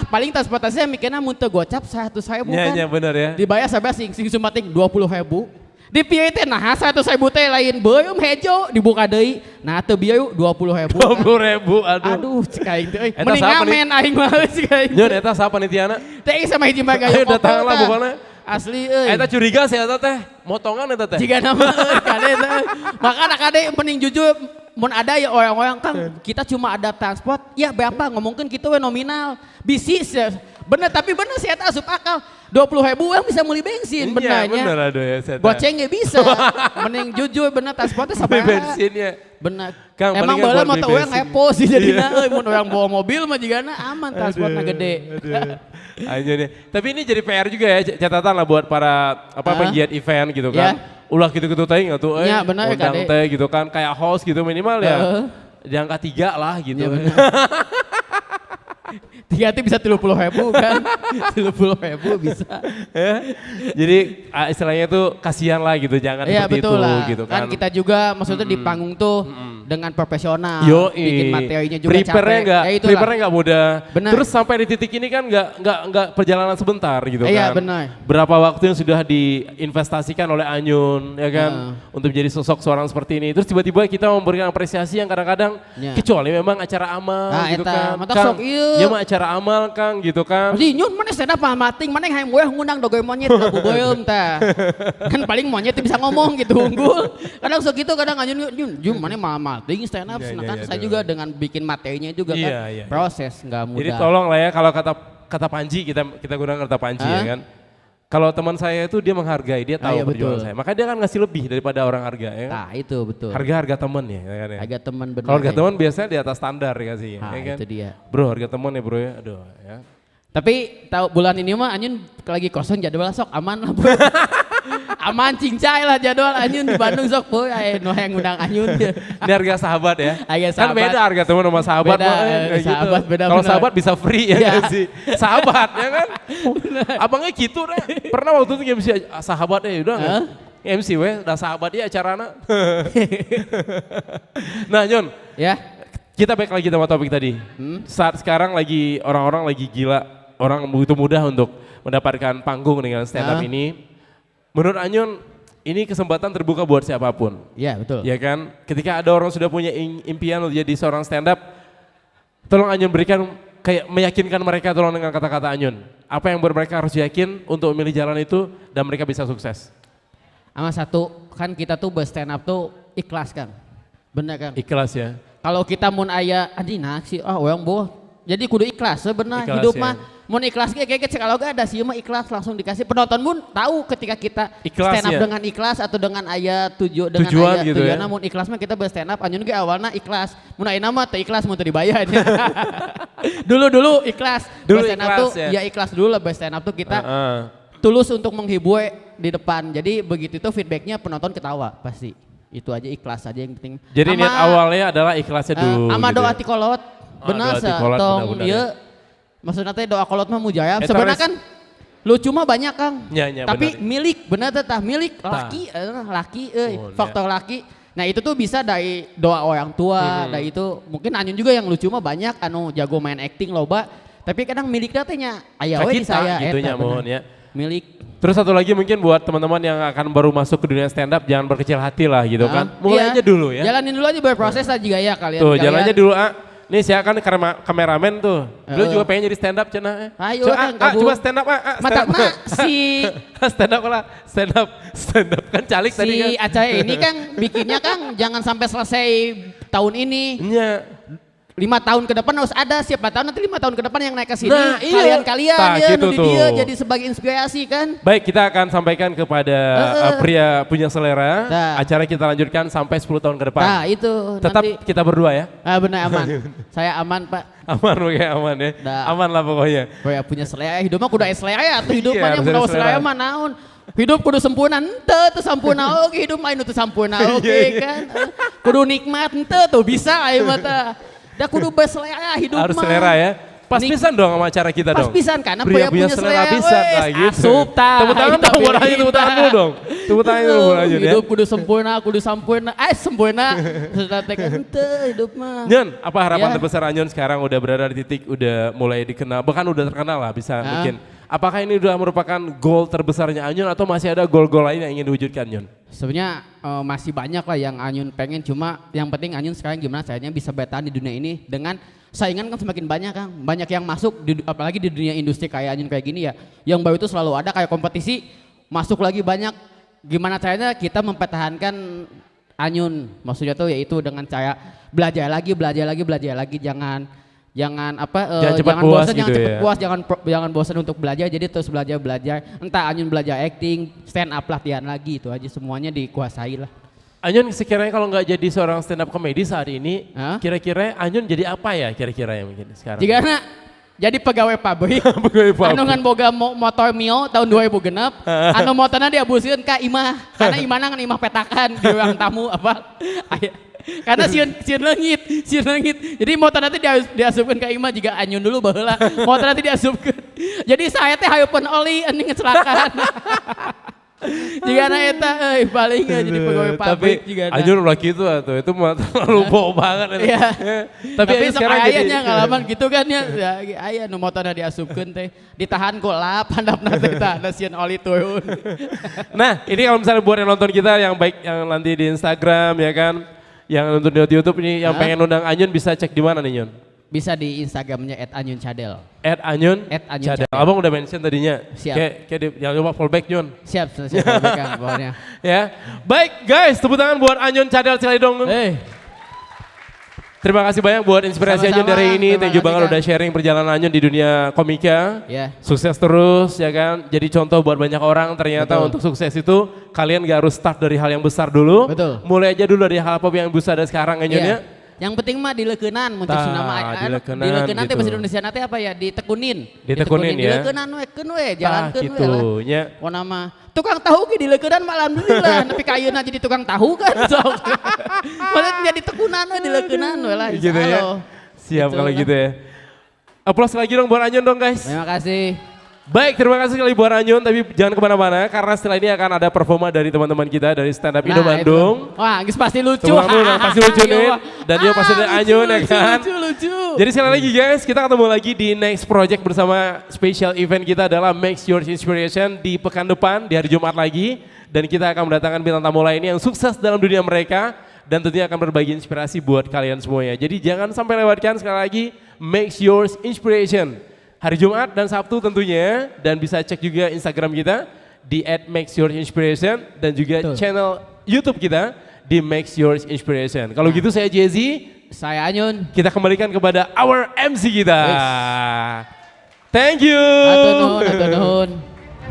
paling transportasi mikirna mun teu gocap 100.000 Iya kan iya benar ya. dibayar sabra sing sumating 20.000 di pieu teh nah 100.000 teh lain beueum hejo dibuka deui nah teu bieu 20.000 20.000 aduh. aduh cek aing teh Eta mending siapa nih? ngamen aing mah cek aing Nyon eta siapa panitiana? teh sama hiji mah Ayo gaya datang lah bukannya. asli euy Eta curiga sih eta teh. Motongan eta teh. jika nama kade teh makana kade mending jujur mun ada ya orang-orang Kang kita cuma ada transport ya berapa ngomongkeun kitu we nominal bisis ya bener tapi bener sih eta asup akal 20.000 yang bisa beli bensin Iya benernya bener aduh ya saya. goceng gak bisa mending jujur bener transportnya Beli sama bensinnya. bener Kang, emang mendingan bala buat mah beli teu yang bensin. hepo sih jadinya euy mun orang bawa mobil mah jigana aman transportnya gede Aja deh. Tapi ini jadi PR juga ya catatan lah buat para penggiat event gitu kan. Ya. Ulah gitu-gitu teh nggak tuh, Ya, benar ya, undang Kade. teh gitu kan kayak host gitu minimal ya. Di angka 3 lah gitu. Ya, benar. Tiga bisa 30.000 kan 30.000 bisa Ya. Jadi istilahnya tuh kasihan lah gitu, jangan Iya seperti betul itu lah gitu kan kita juga maksudnya di panggung tuh dengan profesional Yo, bikin materinya juga prepare-nya capek nggak, ya itulah. prepare-nya nggak mudah. Benar. Terus sampai di titik ini kan nggak perjalanan sebentar gitu Iya, kan. benar. Berapa waktu yang sudah diinvestasikan oleh Anyun ya kan untuk menjadi sosok seorang seperti ini. Terus tiba-tiba kita memberikan apresiasi yang kadang-kadang Ya. kecuali memang acara amal Nah, gitu eta, kan. mata Kang, sok ieu. ya mah acara amal Kang gitu kan. Jadi nyun mana stand up mating mana yang hayang ngundang dogoy monyet aku boyong tah. Kan paling monyet tuh bisa ngomong gitu unggul. Kadang sok gitu kadang nyun mana mating stand up Iya, kan iya, saya iya, juga dengan bikin materinya juga Iya, kan iya. proses nggak mudah. Jadi tolong lah ya kalau kata Panji kita gunakan kata Panji ya kan. Kalau teman saya itu dia menghargai, dia tahu iya, perjuangan betul. saya. Maka dia akan ngasih lebih daripada orang harga ya kan. Nah itu betul. Harga temen ya kan ya. Harga teman benar. Kalau harga teman biasanya di atas standar ya sih Nah, ya kan. itu dia. Bro harga teman ya bro ya, aduh ya. Tapi tahu bulan ini mah Anyun lagi kosong jadwal sok aman lah. Bro. Aman cincai lah jadwal Anyun di Bandung sok boy aya nu hayang ngundang Anyun. Ini harga sahabat ya. Harga Kan sahabat. beda harga teman sama sahabat. Beda, mah, kayak sahabat beda Kalau benar. sahabat bisa free ya Iya. nggak sih. Sahabat ya kan. Abangnya gitu deh. Pernah waktu itu nggak bisa sahabat ya udah nggak. MC we, udah sahabat ya acarana. Nah Nyon, Ya. kita balik lagi sama topik tadi. Saat sekarang lagi orang-orang lagi gila, orang begitu mudah untuk mendapatkan panggung dengan stand up ini. Menurut Anyun, ini kesempatan terbuka buat siapapun. Iya betul. Ya kan, ketika ada orang sudah punya impian untuk jadi seorang stand up, tolong Anyun berikan kayak meyakinkan mereka tolong dengan kata-kata Anyun. Apa yang mereka harus yakin untuk memilih jalan itu dan mereka bisa sukses. Sama satu, kan kita tuh stand up tuh ikhlas kan. Bener kan? Ikhlas ya. Kalau kita mun aya adi naksi orang boh. Jadi kudu ikhlas sebenarnya Ikhlas, hidup ya. mah mun ikhlas kayak kalau gak ada sih mah ikhlas langsung dikasih penonton pun tahu ketika kita Ikhlas, stand up ya. dengan ikhlas atau dengan aya dengan Tujuan aya gitu ya. tujuanna mun ikhlas mah kita stand up anjun ge awalna ikhlas mun ayeuna mah teu ikhlas mun teu dibayar dulu ikhlas Dulu stand up ikhlas, tuh ya. ya ikhlas dulu lah stand up tuh kita Heeh. tulus untuk menghibur di depan jadi begitu itu feedbacknya penonton ketawa pasti itu aja ikhlas aja yang penting. Jadi Ama- niat awalnya adalah ikhlasnya dulu. ama gitu doa ya. ti kolot benar doa ti kolot, tong benar-benar ieu ya. maksudnya teh doa kolot mah mujayab Eta sebenarnya res- kan lucu mah banyak Kang Ya, tapi benar. milik benar teh tah milik Tah. laki euy Oh, faktor laki nah itu tuh bisa dari doa orang tua dari itu mungkin Anyun juga yang lucu mah banyak anu jago main acting loba tapi kadang miliknya teh nya aya Ka we di kita saya gitu eta, nya mohon benar. ya. Milik Terus satu lagi mungkin buat teman-teman yang akan baru masuk ke dunia stand up jangan berkecil hati lah gitu kan. Mulai Iya. aja dulu ya. Jalanin dulu aja berproses lah juga ya kalian. Tuh jalan aja dulu Nih saya kan kameramen tuh. Dulu Heeh. juga pengen jadi stand up cenah. Ayo, Coba, Kang, gabung. coba stand up Matakna si stand up lah. Stand up kan calik tadi kan. si acara ini Kang bikinnya Kang jangan sampai selesai tahun ini. Nya. 5 tahun ke depan harus ada siapa tahu nanti 5 tahun ke depan yang naik ke sini Nah, iya. kalian-kalian Nah, ya gitu nu di tuh. dia jadi sebagai inspirasi kan. Baik kita akan sampaikan kepada pria punya selera. Nah. Acara kita lanjutkan sampai 10 tahun ke depan. Nah itu Tetap nanti kita berdua ya. benar aman. Saya aman Pak. Aman oke aman ya. Nah. Aman lah pokoknya. Kayak punya selera hidup mah kudu aya selera ya tuh hidup Iya, mah harus kudu ada selera. selera mah naon. Hidup kudu sempurna ente tuh sempurna oke hidup mah teu sampurna oke Iya, kan. Kudu nikmat ente tuh bisa aya mah teh. Da kudu berselera hidup Harus mah. selera ya. Pas Nik- pisan dong sama acara kita Pas dong. pisan karena Pria punya selera pisan wes, lah gitu. asup tah. Tepuk tangan Kita dong buat Ayu, pilih tepuk tangan tah. dulu dong. Tepuk tangan dulu buat Ayu ya. Hidup kudu sempurna, kudu sampurna. Sempurna. Sudah teh ente hidup mah. Nyon, apa harapan Ya. terbesar Anyon sekarang udah berada di titik udah mulai dikenal, bahkan udah terkenal lah bisa mungkin. Apakah ini udah merupakan goal terbesarnya Anyon atau masih ada goal-goal lain yang ingin diwujudkan Nyon? Sebenarnya masih banyak lah yang Anyun pengen cuma yang penting Anyun sekarang gimana caranya bisa bertahan di dunia ini dengan saingan kan semakin banyak Kang. Banyak yang masuk apalagi di dunia industri kayak Anyun kayak gini ya. Yang baru itu selalu ada kayak kompetisi masuk lagi banyak. Gimana caranya kita mempertahankan Anyun? Maksudnya tuh yaitu dengan cara belajar lagi jangan cepat puas bosan, gitu jangan cepet ya. puas, jangan bosan untuk belajar. Jadi terus belajar. Entah Anyun belajar acting, stand up latihan lagi itu aja semuanya dikuasai lah. Anyon sekiranya kalau nggak jadi seorang stand up comedy saat ini, Hah? kira-kira Anyon jadi apa ya kira-kira yang mungkin sekarang? Jika jadi pegawai pabrik, Pegawai pabrik. anu ngan boga motor Mio tahun 2000 genep, anu motorna diabuskeun ka imah, karena imahna ngan imah petakan di ruang tamu apa. Karena sieun leungit. Jadi motor nanti diasupkeun ka imah jika Anyun dulu baheula. Motor nanti diasupkeun. Jadi saya teh hayeupeun oli anjing kecelakaan. Jika na eta paling jadi pegawai pabrik Tapi juga. Anyon ulah gitu atuh, itu mah terlalu bau banget. Eta. Iya. Tapi Anyon sok sekarang jadi ayahnya ngalaman gitu kan ya. Aya nu motorna diasupkeun teh. Ditahan ku lap handapna teh tah da sieun oli turun. Nah, ini kalau misalnya buat yang nonton kita yang baik yang nanti di Instagram ya kan, yang nonton di YouTube ini yang pengen undang Anyon bisa cek di mana nih Nyon? Bisa di Instagramnya @anyuncadel. @Anyun @anyuncadel. Cadel. Abang udah mention tadinya. Siap. Kayak jangan lupa fallback Nyon. Siap Kang pokoknya. Ya. Baik guys, tepuk tangan buat Anyon Cadel sekali dong. Terima kasih banyak buat inspirasi Anyon Sama-sama. dari ini. Terima Thank you kasih, banget Kang. udah sharing perjalanan Anyon di dunia komika. Ya. Sukses terus ya kan. Jadi contoh buat banyak orang ternyata Betul. untuk sukses itu kalian gak harus start dari hal yang besar dulu. Betul. Mulai aja dulu dari hal apa yang besar dari sekarang Anyon ya. Yang penting mah dileukeunnan mun Tah, cek nama dileukeunnan teh gitu. bahasa Indonesia teh apa ya? Ditekunin. Ditekunin ya. Dileukeunnan we keun we jalankeun we gitu lah. nya. Pokona mah tukang tahu ge dileukeunnan mah alhamdulillah tapi ka ayeuna jadi tukang tahu kan sok. Malah jadi tekunan we dileukeunnan we lah. Gitu ya. insyaallah. Siap Gitu kalau lah. gitu ya. Aplaus lagi dong buat Anyon dong guys. Terima kasih. Baik, terima kasih sekali buat Anyun, tapi jangan kemana-mana karena setelah ini akan ada performa dari teman-teman kita dari Stand Up Indo Bandung. Itu. Wah, geus pasti lucu. Tepuk tangan dong, pasti lucu nih. Dan juga pasti ada Anyun ya kan. Lucu. Jadi sekali lagi guys, kita ketemu lagi di next project bersama special event kita adalah Make Your Inspiration di pekan depan, di hari Jumat lagi. Dan kita akan mendatangkan bintang tamu lainnya yang sukses dalam dunia mereka. Dan tentunya akan berbagi inspirasi buat kalian semuanya. Jadi jangan sampai lewatkan sekali lagi Make Your Inspiration. Hari Jumat dan Sabtu tentunya, dan bisa cek juga Instagram kita di @makesyoursinspiration dan juga channel YouTube kita di Makes Your Inspiration. Kalau gitu saya Jezi, Saya Anyun. kita kembalikan kepada our MC kita. Thank you. Atur nuhun.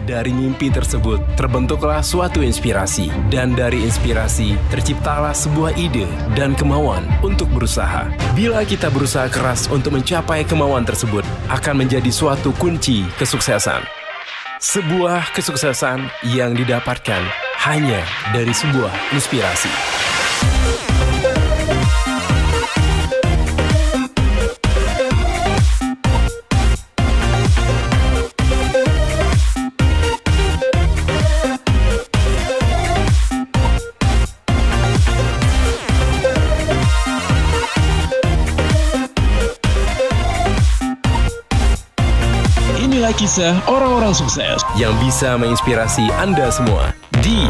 Dari mimpi tersebut terbentuklah suatu inspirasi, dan dari inspirasi terciptalah sebuah ide dan kemauan untuk berusaha. Bila kita berusaha keras untuk mencapai kemauan tersebut, akan menjadi suatu kunci kesuksesan. Sebuah kesuksesan yang didapatkan hanya dari sebuah inspirasi. Inilah kisah orang-orang sukses yang bisa menginspirasi Anda semua di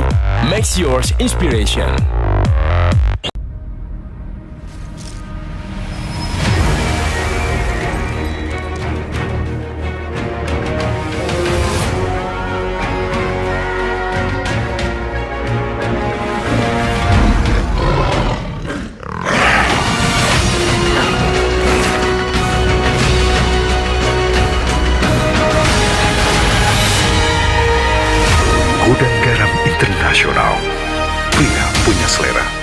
Make Yours Inspiration. Gudang Garam Internasional. Pria punya selera.